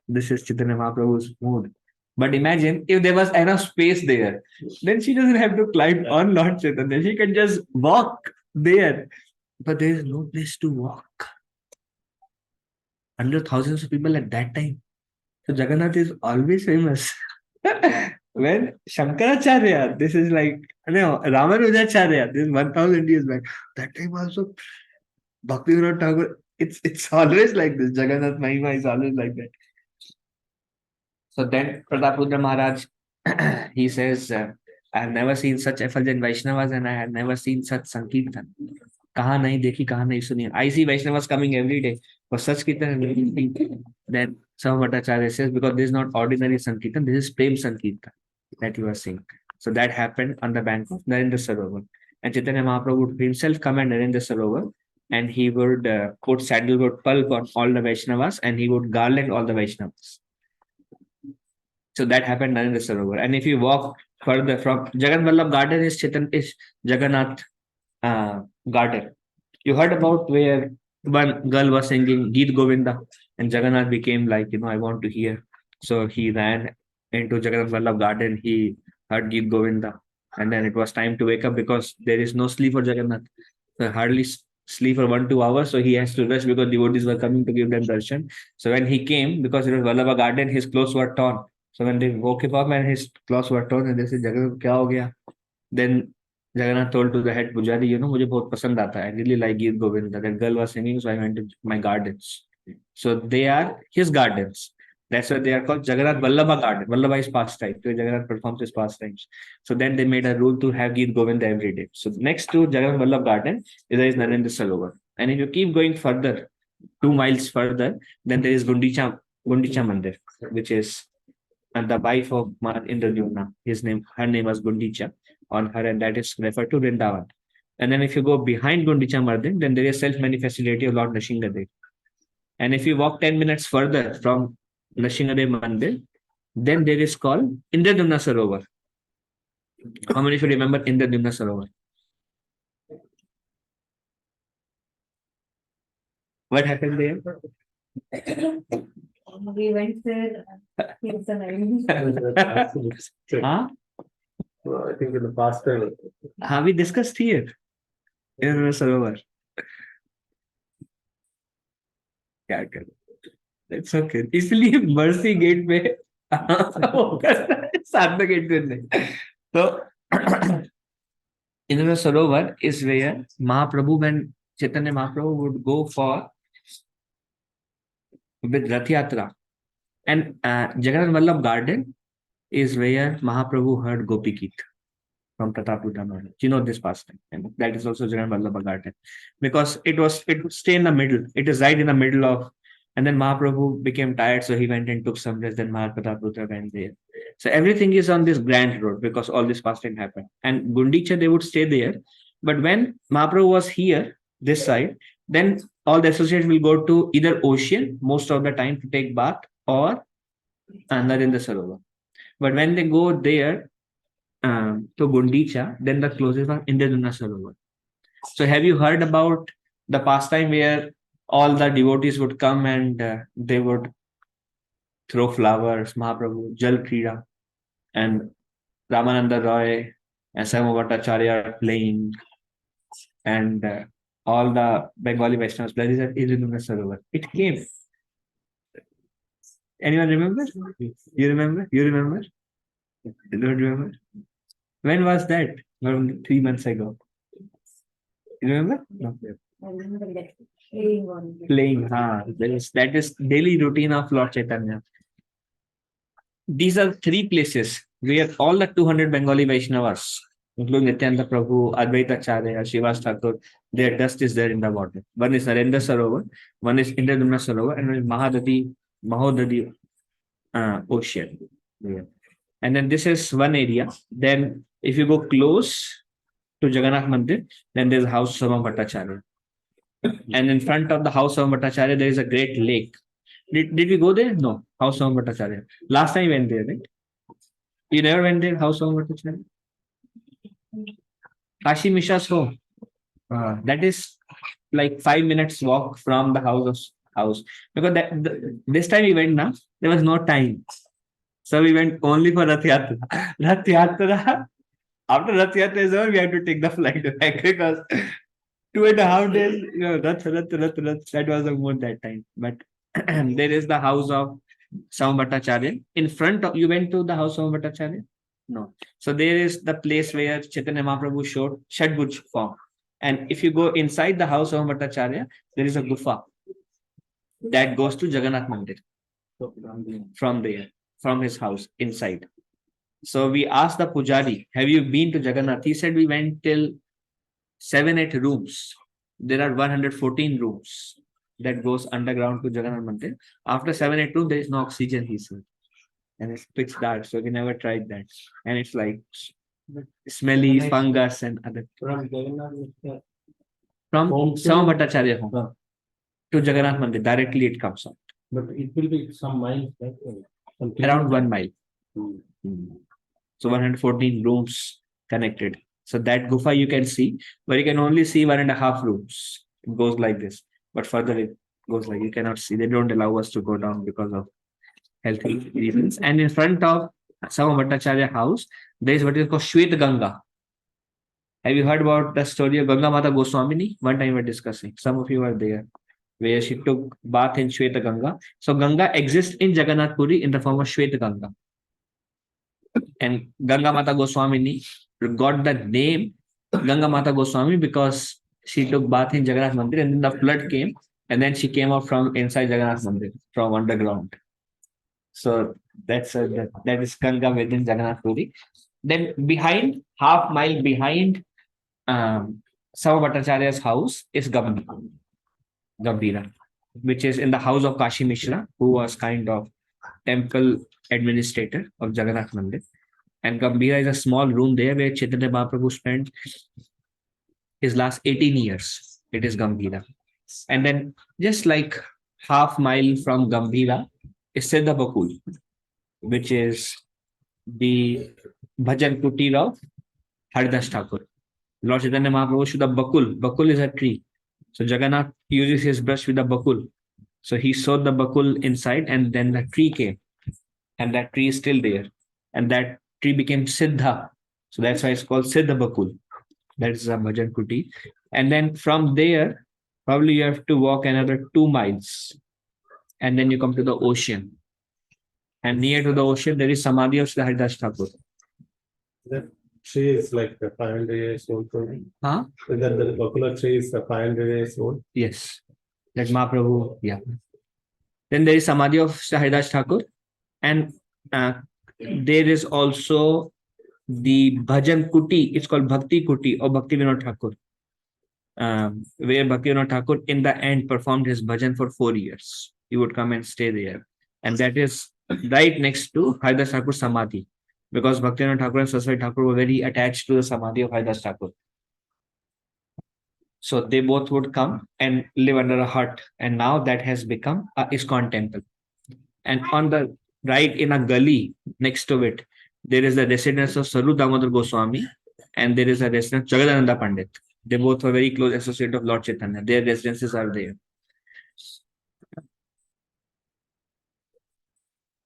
Speaker 1: this is Chaitanya Mahaprabhu's mood. But imagine if there was enough space there, then she doesn't have to climb on Lord Chaitanya. She can just walk there. But there is no place to walk. Hundreds, thousands of people at that time. So Jagannath is always famous. When Shankaracharya, this is like, Ramanujacharya, this is 1000 years back. That time also, Bhaktivinoda Thakur, it's always like this. Jagannath Mahima is always like that. So then Pratapruddha Maharaj, he says, I have never seen such effulgent Vaishnavas and I have never seen such Sankirtan. Kaha nahi dekhi, kaha nahi suni. I see Vaishnavas coming every day for such Kirtan. Then Sama Bhattacharya says, because this is not ordinary Sankirtan, this is Prem Sankirtan that you are seeing. So that happened on the bank of Narendra Sarovar. And Chaitanya Mahaprabhu would himself come at Narendra Sarovar and he would put sandalwood pulp on all the Vaishnavas and he would garland all the Vaishnavas. So that happened in Narendra Sarovar. And if you walk further from Jagannath Vallabh Garden is Jagannath Garden. You heard about where one girl was singing Geet Govinda and Jagannath became like, I want to hear. So he ran into Jagannath Vallabh Garden. He heard Geet Govinda. And then it was time to wake up because there is no sleep for Jagannath. So hardly sleep for 1-2 hours. So he has to rush because devotees were coming to give them darshan. So when he came, because it was Vallabha Garden, his clothes were torn. So when they woke him up and his clothes were torn and they said, Jagannath, kya ho gaya? Then Jagannath told to the head pujari, mujhe bahut pasand aata hai. I really like Geet Govinda. That girl was singing, so I went to my gardens. So they are his gardens. That's why they are called Jagannath Vallabha Garden. Vallabha is pastime. So Jagannath performs his pastimes. So then they made a rule to have Geet Govinda every day. So next to Jagannath Vallabha Garden there is Narendra Sarovar. And if you keep going further, 2 miles further, then there is Gundicha Mandir, which is the wife of Indradyumna. Her name was Gundicha on her, and that is referred to Vrindavan. And then if you go behind Gundicha Mandir, then there is self-manifest deity of Lord Nrsimhadev. And if you walk 10 minutes further from Nrsimhadev Mandir, then there is called Indradyumna Sarovar. How many should remember Indradyumna Sarovar? What happened there?
Speaker 3: We went there. Here's the name.
Speaker 1: Huh?
Speaker 2: I think in the past time.
Speaker 1: Have we discussed here? Indradyumna Sarovar. क्या करें? It's okay. इसलिए mercy gate पे वो करता है, साधना gate पे नहीं. So Indra Sarovar is where Mahaprabhu, when Chaitanya Mahaprabhu would go for with Rath Yatra, and Jagannath Vallabh Garden is where Mahaprabhu heard Gopi Geet from Pratapruta Maharaj. You know this pastime, and that is also Jagannath Vallabh Garden, because it would stay in the middle. It is right in the middle of, and then Mahaprabhu became tired, so he went and took some rest. Then Pratapruta went there. So everything is on this grand road because all this pastime happened. And Gundicha, they would stay there. But when Mahaprabhu was here, this side, then all the associates will go to either ocean most of the time to take bath, or Narendra Sarovar. But when they go there to Gundicha, then the closest one Indradyumna Sarovar. So have you heard about the pastime where all the devotees would come and they would throw flowers, Mahaprabhu, Jal Krida, and Ramananda Roy and Sama Bhattacharya are playing, and all the Bengali Vaishnavas playing at Indradyumna Sarovar. It came. Anyone remember? You remember? You remember? You don't remember? When was that? Around 3 months ago. You remember? No.
Speaker 3: I remember that playing on it.
Speaker 1: Playing. That is daily routine of Lord Chaitanya. These are 3 places where all the 200 Bengali Vaishnavas, including Nityananda Prabhu, Advaita Acharya, Shivas Thakur, their dust is there in the water. One is Narendra Sarovar, one is Indradyumna Sarovar, and one is Mahodadi ocean. Yeah. And then this is one area. Then if you go close to Jagannath Mandir, then there's a house of Sama Bhattacharya. And in front of the house of Bhattacharya, there is a great lake. Did we go there? No. House of Bhattacharya. Last time we went there, right? You never went there, house of Bhattacharya? Kashi Mishra's home. That is like 5 minutes walk from the house. Because this time we went now, there was no time. So we went only for Rath Yatra. Rath Yatra. After Rath Yatra is over, we have to take the flight back because 2.5 days, Rath, that was the mood that time. But there is the house of Sama Bhattacharya. In front of, you went to the house of Bhattacharya? No. So there is the place where Chaitanya Mahaprabhu showed Shadbhuj form. And if you go inside the house of Bhattacharya, there is a gufa that goes to Jagannath Mandir. From there, from his house, inside. So we asked the Pujari, have you been to Jagannath? He said we went till 7-8 rooms. There are 114 rooms that goes underground to Jagannath Mandir. After 7-8 rooms, there is no oxygen, he said. And it's pitch dark, so we never tried that. And it's like smelly fungus and other.
Speaker 2: From Jagannath,
Speaker 1: From Sama Bhattacharya home to Jagannath Mandir, directly it comes out.
Speaker 2: but it will be some miles, right?
Speaker 1: Around 1 mile.
Speaker 2: Hmm.
Speaker 1: So 114 rooms connected. So that gufa you can see, but you can only see 1.5 rooms. It goes like this, but further it goes like you cannot see. They don't allow us to go down because of health reasons. And in front of Sama Bhattacharya house, there is what is called Shwet Ganga. Have you heard about the story of Ganga Mata Goswamini? One time we were discussing. Some of you were there, where she took bath in Shweta Ganga. So Ganga exists in Jagannath Puri in the form of Shweta Ganga. And Ganga Mata Goswamini got the name Ganga Mata Goswami because she took bath in Jagannath Mandir, and then the flood came, and then she came out from inside Jagannath Mandir, from underground. So that is Ganga within Jagannath Puri. Then behind, half mile behind Sava Bhattacharya's house is Gambhira, which is in the house of Kashi Mishra, who was kind of temple administrator of Jagannath Mandir. And Gambhira is a small room there where Chaitanya Mahaprabhu spent his last 18 years. It is Gambhira. And then just like half mile from Gambhira is Siddha Bakul, which is the Bhajan Kutir of Haridas Thakur. Lord Chaitanya Mahaprabhu should have bakul. Bakul is a tree. So Jagannath uses his brush with the bakul. So he sowed the bakul inside and then the tree came. And that tree is still there. And that tree became Siddha. So that's why it's called Siddha Bakul. That's a Bhajan Kuti. And then from there, probably you have to walk another 2 miles. And then you come to the ocean. And near to the ocean, there is Samadhi of Sri Haridas Thakur.
Speaker 2: That tree is like 500 years old.
Speaker 1: Huh?
Speaker 2: That the popular tree is 500 years old.
Speaker 1: Yes. That Mahaprabhu, yeah. Then there is Samadhi of Sri Haridas Thakur. And there is also the Bhajan Kuti. It's called Bhakti Kuti or Bhakti Vinod Thakur. Where Bhakti Vinod Thakur in the end performed his bhajan for 4 years. He would come and stay there. And that is right next to Haridas Thakur Samadhi. Because Bhakti Vinod Thakur and Saraswati Thakur were very attached to the Samadhi of Haridas Thakur. So they both would come and live under a hut. And now that has become a ISKCON temple. And on the right in a gully next to it, there is the residence of Saru Damodar Goswami and there is a residence of Jagadananda Pandit. They both were very close associates of Lord Chaitanya. Their residences are there.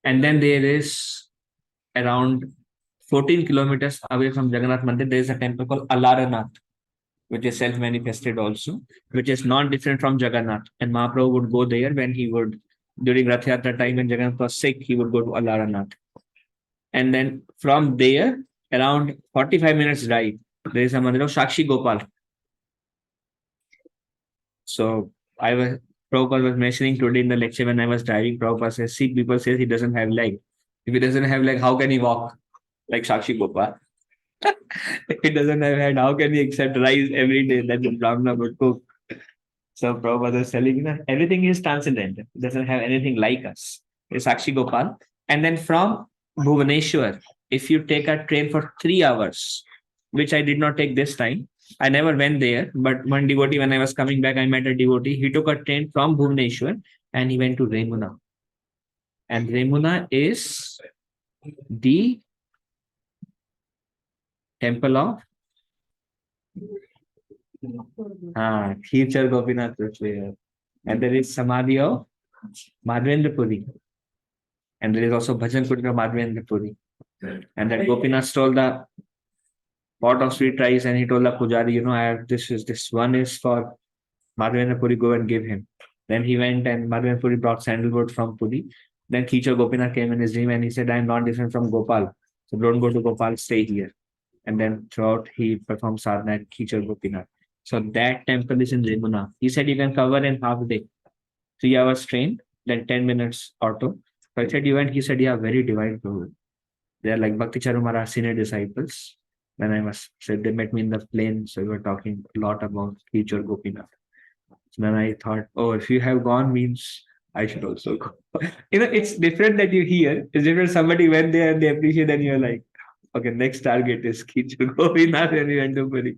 Speaker 1: And then there is around 14 kilometers away from Jagannath Mandir, there is a temple called Alaranath, which is self-manifested also, which is non-different from Jagannath. And Mahaprabhu would go there when he would, during Rath Yatra time when Jagannath was sick, he would go to Alaranath. And then from there, around 45 minutes drive, there is a mandir of Shakshi Gopal. So Prabhupada was mentioning today in the lecture when I was driving, Prabhupada says, see, people say he doesn't have leg. If he doesn't have leg, how can he walk like Shakshi Gopal? If he doesn't have head, how can he accept rice every day that the Brahmana would cook? So Prabhupada was telling, everything is transcendental. It doesn't have anything like us. It's Shakshi Gopal. And then from Bhubaneswar, if you take a train for 3 hours, which I did not take this time, I never went there, but one devotee, when I was coming back, I met a devotee. He took a train from Bhubaneswar and he went to Remuna. And Remuna is the temple of Teacher Gopinath Prithvi. And there is Samadhi of Madhvendra Puri. And there is also Bhajan Kutir of Madhvendra Puri. And that Gopinath stole the pot of sweet rice and he told the Pujari, I have this one is for Madhvendra Puri, go and give him. Then he went and Madhvendra Puri brought sandalwood from Puri. Then teacher Gopinath came in his dream and he said, I am not different from Gopal. So don't go to Gopal, stay here. And then throughout he performed sadhana at teacher Gopinath. So that temple is in Remuna. He said you can cover in half a day. 3 hours train, then 10 minutes auto. So I said you went, he said, yeah, very divine Prabhu. They are like Bhakti Charu Maharaj senior disciples. Then I said they met me in the plane. So we were talking a lot about teacher Gopinath. So then I thought, oh, if you have gone means I should also go. It's different that you hear. It's different. Somebody went there and they appreciate, and you're like, okay, next target is Kichu Gopinath and we went to Puri.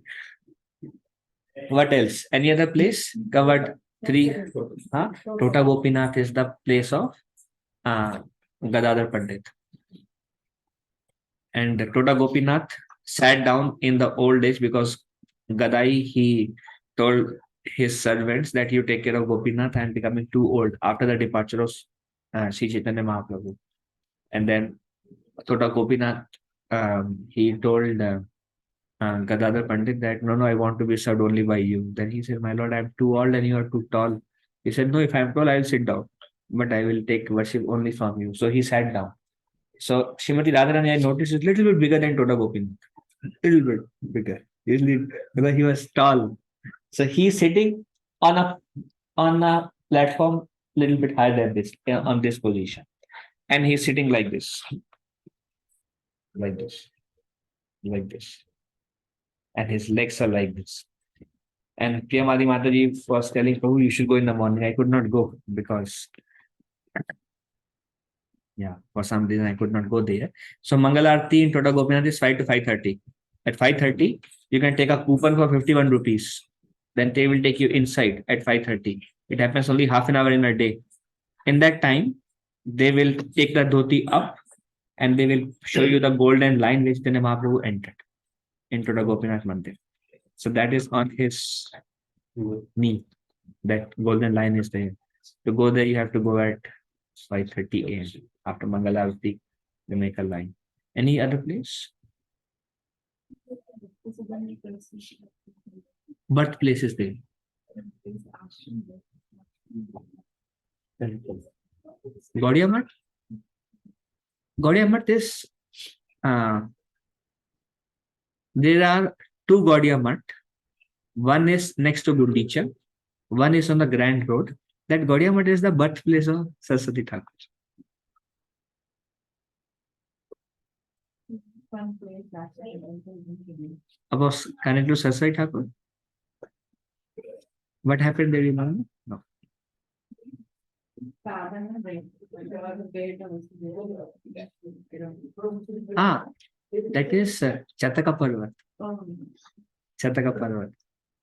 Speaker 1: What else? Any other place? Covered 3. Tota Gopinath is the place of Gadadhar Pandit. And Tota Gopinath sat down in the old age because Gadai, he told his servants that you take care of Gopinath. I am becoming too old after the departure of Sri Chaitanya Mahaprabhu. And then Tota Gopinath, he told Gadadhar Pandit that, no, I want to be served only by you. Then he said, my lord, I am too old and you are too tall. He said, no, if I am tall, I will sit down, but I will take worship only from you. So he sat down. So Srimati Radharani, I noticed, is a little bit bigger than Tota Gopinath. Little bit bigger. Usually because he was tall. So he's sitting on a platform little bit higher than this, on this position. and he's sitting like this, like this, like this, and his legs are like this. And Priyamadi Mataji was telling Prabhu, you should go in the morning. I could not go because, yeah, for some reason I could not go there. So Mangalarti in Tota Gopinath is 5 to 5:30. At 5:30, you can take a coupon for 51 rupees. Then they will take you inside at 5:30. It happens only half an hour in a day. In that time, they will take the dhoti up and they will show you the golden line which then Mahaprabhu entered into the Gopinath Mandir. So that is on his knee. That golden line is there. To go there, you have to go at 5:30 a.m. After Mangalarti, they make a line. Any other place? Birthplace is there. Gaudiya Math? Gaudiya Math is, there are two Gaudiya Math. One is next to Gundicha. One is on the Grand Road. That Gaudiya Math is the birthplace of Saraswati Thakur. About connected to Saraswati Thakur? What happened there, Imam? No. That is Chataka Parvat. Chataka Parvat.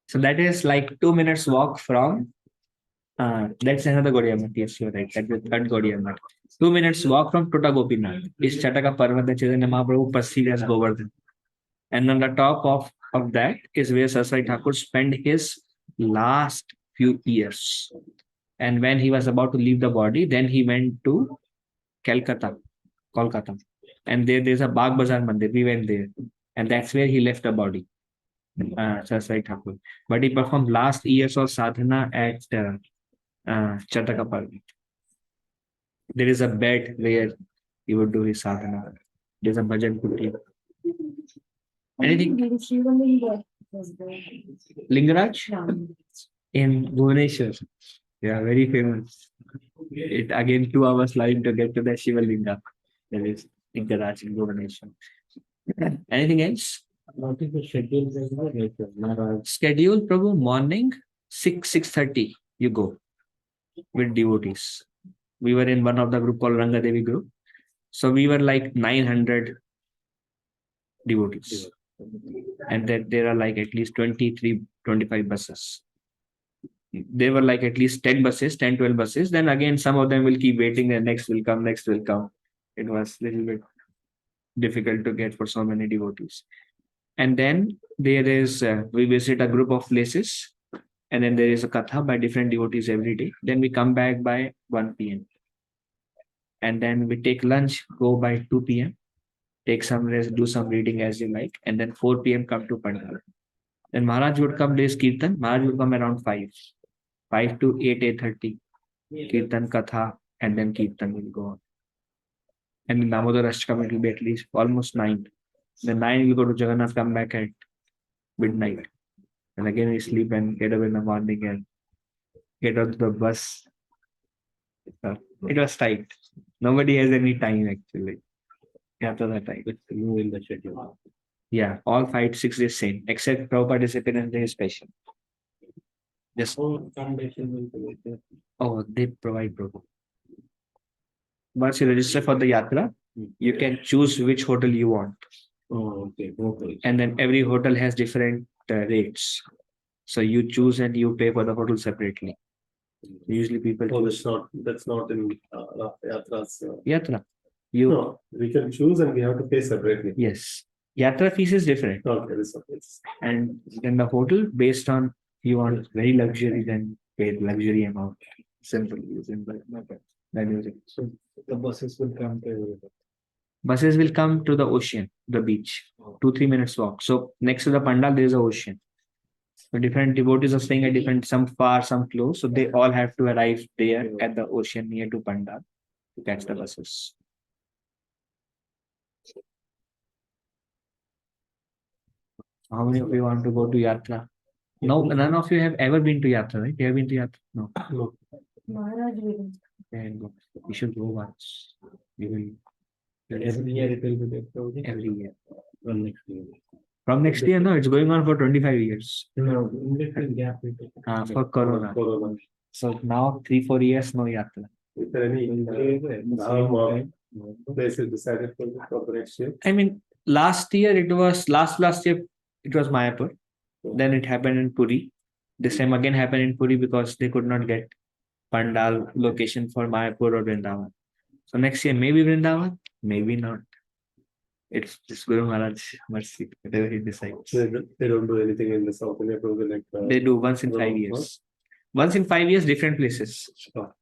Speaker 1: So that is like 2 minutes walk from, that's another Gaudiya Math. Yes, you're right. That's the third Gaudiya Math. 2 minutes walk from Tota Gopinath is Chataka Parvat, that Chaitanya Mahaprabhu perceived as Govardhan. And on the top of that is where Saraswati Thakur spent his last few years. And when he was about to leave the body, then he went to Kolkata. And there's a Bagh Bazaar Mandir. We went there. And that's where he left the body, Saraswati Thakur. But he performed last years of sadhana at Chataka Parvat. There is a bed where he would do his sadhana. There's a bhajan kuti. Anything? Lingaraj? In Bhubaneswar. Yeah, very famous. It again 2 hours line to get to the Shiva Linga. There is Lingaraj in Bhubaneswar. Anything else?
Speaker 2: What is the schedule?
Speaker 1: Schedule, Prabhu, morning 6:30. You go with devotees. We were in one of the group called Ranga Devi group. So we were like 900 devotees. And then there are like at least 23, 25 buses. There were like at least 10 buses, 10, 12 buses. Then again, some of them will keep waiting and next will come, next will come. It was a little bit difficult to get for so many devotees. And then there is, we visit a group of places. And then there is a katha by different devotees every day. Then we come back by 1 p.m. And then we take lunch, go by 2 p.m. Take some rest, do some reading as you like. And then 4 p.m. come to Pandal. Then Maharaj would come, there's Kirtan. Maharaj would come around 5. 5 to 8, 8:30. Kirtan, Katha, and then Kirtan will go on. And in Damodar Ashtakam, it will be at least almost 9. Then 9 will go to Jagannath, come back at midnight. And again we sleep and get up in the morning and get on the bus. It was tight. Nobody has any time actually. After that time.
Speaker 2: It's new in the schedule.
Speaker 1: Yeah, all 5, 6 days same, except Prabhupada Disciplinary Day is special. Just
Speaker 2: Accommodation will be there.
Speaker 1: they provide Prabhu. Once you register for the yatra, you can choose which hotel you want.
Speaker 2: Oh, okay. Okay.
Speaker 1: And then every hotel has different rates. So you choose and you pay for the hotel separately. Usually people
Speaker 4: Oh,
Speaker 1: choose
Speaker 4: that's not in Yatras.
Speaker 1: yatra. You
Speaker 4: No, we can choose and we have to pay separately.
Speaker 1: yes, yatra fees is different,
Speaker 4: Okay, this is
Speaker 1: and then the hotel based on you want very luxury, then pay luxury amount. Simple using that music.
Speaker 2: So the buses will come to everywhere.
Speaker 1: Buses will come to the ocean, the beach, 2-3 minutes walk. So next to the pandal there is a ocean. So different devotees are staying at different, some far, some close. So they all have to arrive there at the ocean near to pandal to catch the buses. How many of you want to go to yatra? No, none of you have ever been to yatra, right? You have been to yatra? No.
Speaker 4: no.
Speaker 3: Maharaj will.
Speaker 1: And we should go once. We will
Speaker 2: Every year it will be there.
Speaker 1: every year.
Speaker 2: From next year.
Speaker 1: From next year, no, it's going on for 25 years.
Speaker 2: No, in between gap. we take it.
Speaker 1: For Corona.
Speaker 4: Corona.
Speaker 1: So now 3-4 years, no yatra.
Speaker 4: Is there any place is decided for the next year?
Speaker 1: I mean, last year it was last year it was Mayapur. Then it happened in Puri. This time again happened in Puri because they could not get pandal location for Mayapur or Vrindavan. So next year maybe Vrindavan, maybe not. It's just Guru Maharaj mercy, whatever he decides.
Speaker 4: They don't do anything in the South India program like
Speaker 1: They do once in 5 years. Once in 5 years, different places. So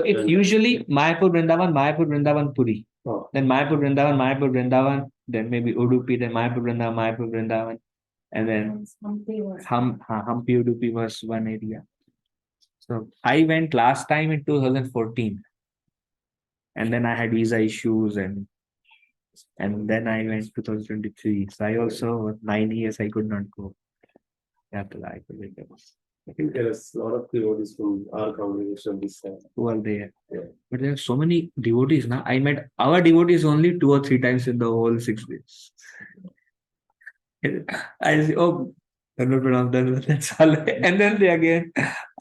Speaker 1: it's usually Mayapur, Vrindavan, Puri.
Speaker 4: Oh.
Speaker 1: Then Mayapur, Vrindavan, then maybe Udupi, then Mayapur, Vrindavan, and then Hampi, Udupi was one area. So I went last time in 2014, and then I had visa issues, and then I went 2023. So I also 9 years I could not go. After that,
Speaker 4: I think there is a lot of devotees from our congregation this time.
Speaker 1: who are there.
Speaker 4: Yeah.
Speaker 1: But there are so many devotees now. I met our devotees only 2 or 3 times in the whole 6 days. I say, oh, that's all. And then they again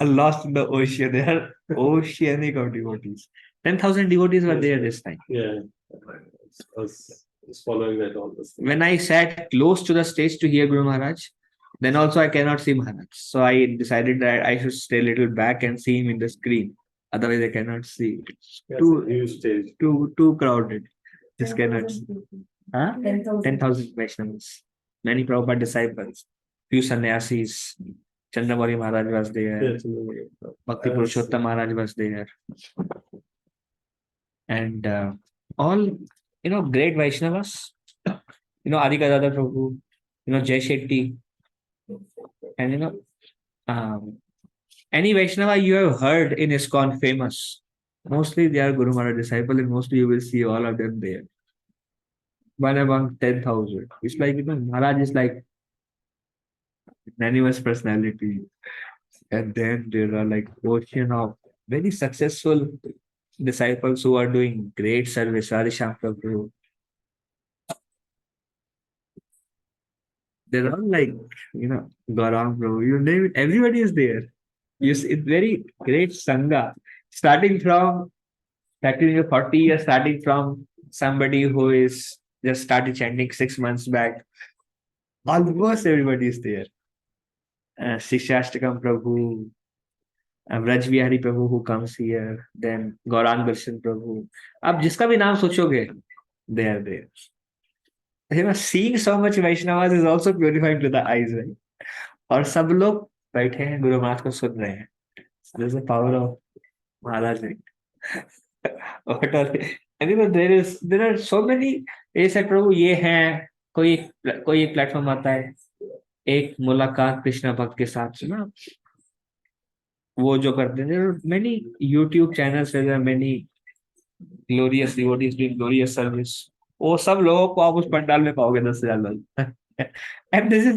Speaker 1: are lost in the ocean. They are oceanic of devotees. 10,000 devotees were there this time.
Speaker 4: Yeah. I was following that all this.
Speaker 1: When I sat close to the stage to hear Guru Maharaj, then also I cannot see Maharaj. So I decided that I should stay a little back and see him in the screen. Otherwise, I cannot see. It's
Speaker 4: Yes,
Speaker 1: too,
Speaker 4: huge stage.
Speaker 1: too crowded. Just cannot see.
Speaker 3: 10,000.
Speaker 1: 10,000 Vaishnavas. Many Prabhupada disciples. Few sannyasis. Chandravari Maharaj was there. Bhakti Purushottam Maharaj was there. And all, great Vaishnavas. Adhika Dada Prabhu, Jai Shetty. And any Vaishnava you have heard in ISKCON famous, mostly they are Guru Maharaj disciples, and mostly you will see all of them there. One among 10,000. It's like, Maharaj is like unanimous personality. And then there are like ocean of very successful disciples who are doing great service. Radhisham Prabhu. They're all like, Gaurang Prabhu, you name it, everybody is there. You see, it's very great Sangha. Starting from, practicing 40 years, starting from somebody who is just started chanting 6 months back. Almost everybody is there. Shikshashtakam Prabhu, Vraj Vihari Prabhu who comes here, then Gaurang Darshan Prabhu. आप जिसका भी नाम सोचोगे, they are there. Seeing so much Vaishnavas is also purifying to the eyes, right? और सब लोग बैठे हैं गुरु महाराज को सुन रहे हैं. There's the power of Maharaj. What are they? And there are so many. ऐसे प्रभु ये हैं, कोई एक प्लेटफॉर्म आता है, एक मुलाकात कृष्ण भक्त के साथ सुना, वो जो करते हैं. There are many YouTube channels where there are many glorious devotees doing glorious service. वो सब लोगों को आप उस पंडाल में पाओगे 10,000 लोग. And this is,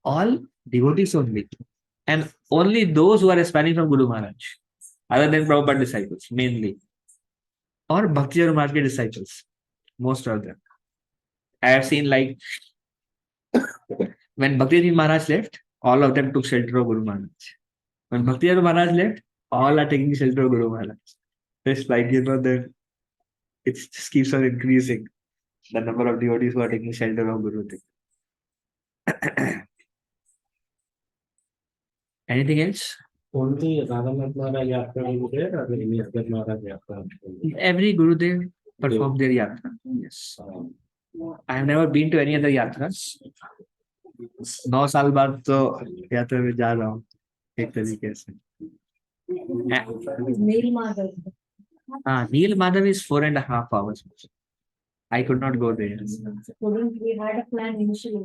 Speaker 1: all devotees only. And only those who are aspiring from Guru Maharaj, other than Prabhupada disciples, mainly. Or Bhakti Jar Maharaj disciples, most of them. I have seen like, when Bhakti Maharaj left, all of them took shelter of Guru Maharaj. When Bhakti Jar Maharaj left, all are taking shelter of Guru Maharaj. It's like, then it just keeps on increasing. The number of devotees who are taking shelter of Guru. Anything else?
Speaker 2: Only Radhanath Maharaj Yatra will be there, or any other Maharaj Yatra?
Speaker 1: Every Gurudev perform their yatra. Yes. I have never been to any other yatras. 9 साल बाद तो यात्रा में जा रहा हूँ एक तरीके से.
Speaker 3: Neil Madhav.
Speaker 1: Neil Madhav is 4.5 hours. I could not go there.
Speaker 3: We had a plan initially.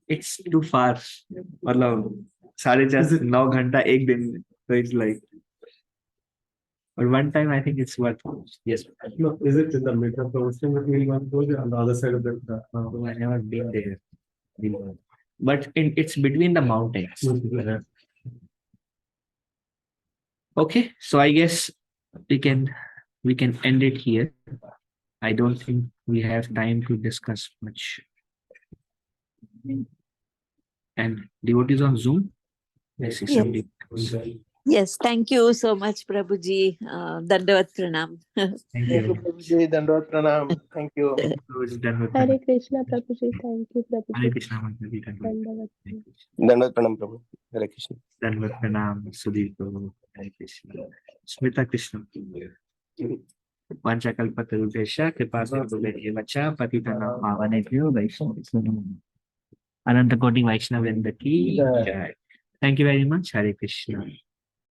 Speaker 1: It's too far. मतलब 9.5 घंटा एक दिन में. So it's like, but one time I think it's worth. Yes.
Speaker 4: No, is it in the middle of the ocean between one pole on the other side of the?
Speaker 1: Oh, I never been there. But it's between the mountains. Okay, so I guess we can end it here. I don't think we have time to discuss much. And devotees on Zoom. I see some devotees.
Speaker 5: Yes, thank you so much, Prabhuji. Dandavat Pranam.
Speaker 1: Thank
Speaker 6: Thank
Speaker 1: you.
Speaker 6: you, Prabhuji. Dandavad Pranam. Thank you.
Speaker 1: Prabhuji, Dandavat
Speaker 7: Hare
Speaker 1: Pranam.
Speaker 7: Krishna Prabhuji, thank you
Speaker 1: Hare
Speaker 7: Prabhuji.
Speaker 1: Krishna, Mantaji, Dandavat.
Speaker 7: Dandavat.
Speaker 1: Thank you.
Speaker 6: Dandavad Pranam, Prabhu. Hare Krishna.
Speaker 1: Dandavat Pranam, Sudhir Prabhu. Hare Krishna. Smita Krishna. Vanchakalpatarubhesha कृपासिन्धुभ्यो च पतितानां पावनेभ्यो वैष्णवेभ्यो अनंत कोटि वैष्णव वृंद की जय. Thank you very much. Hare Krishna.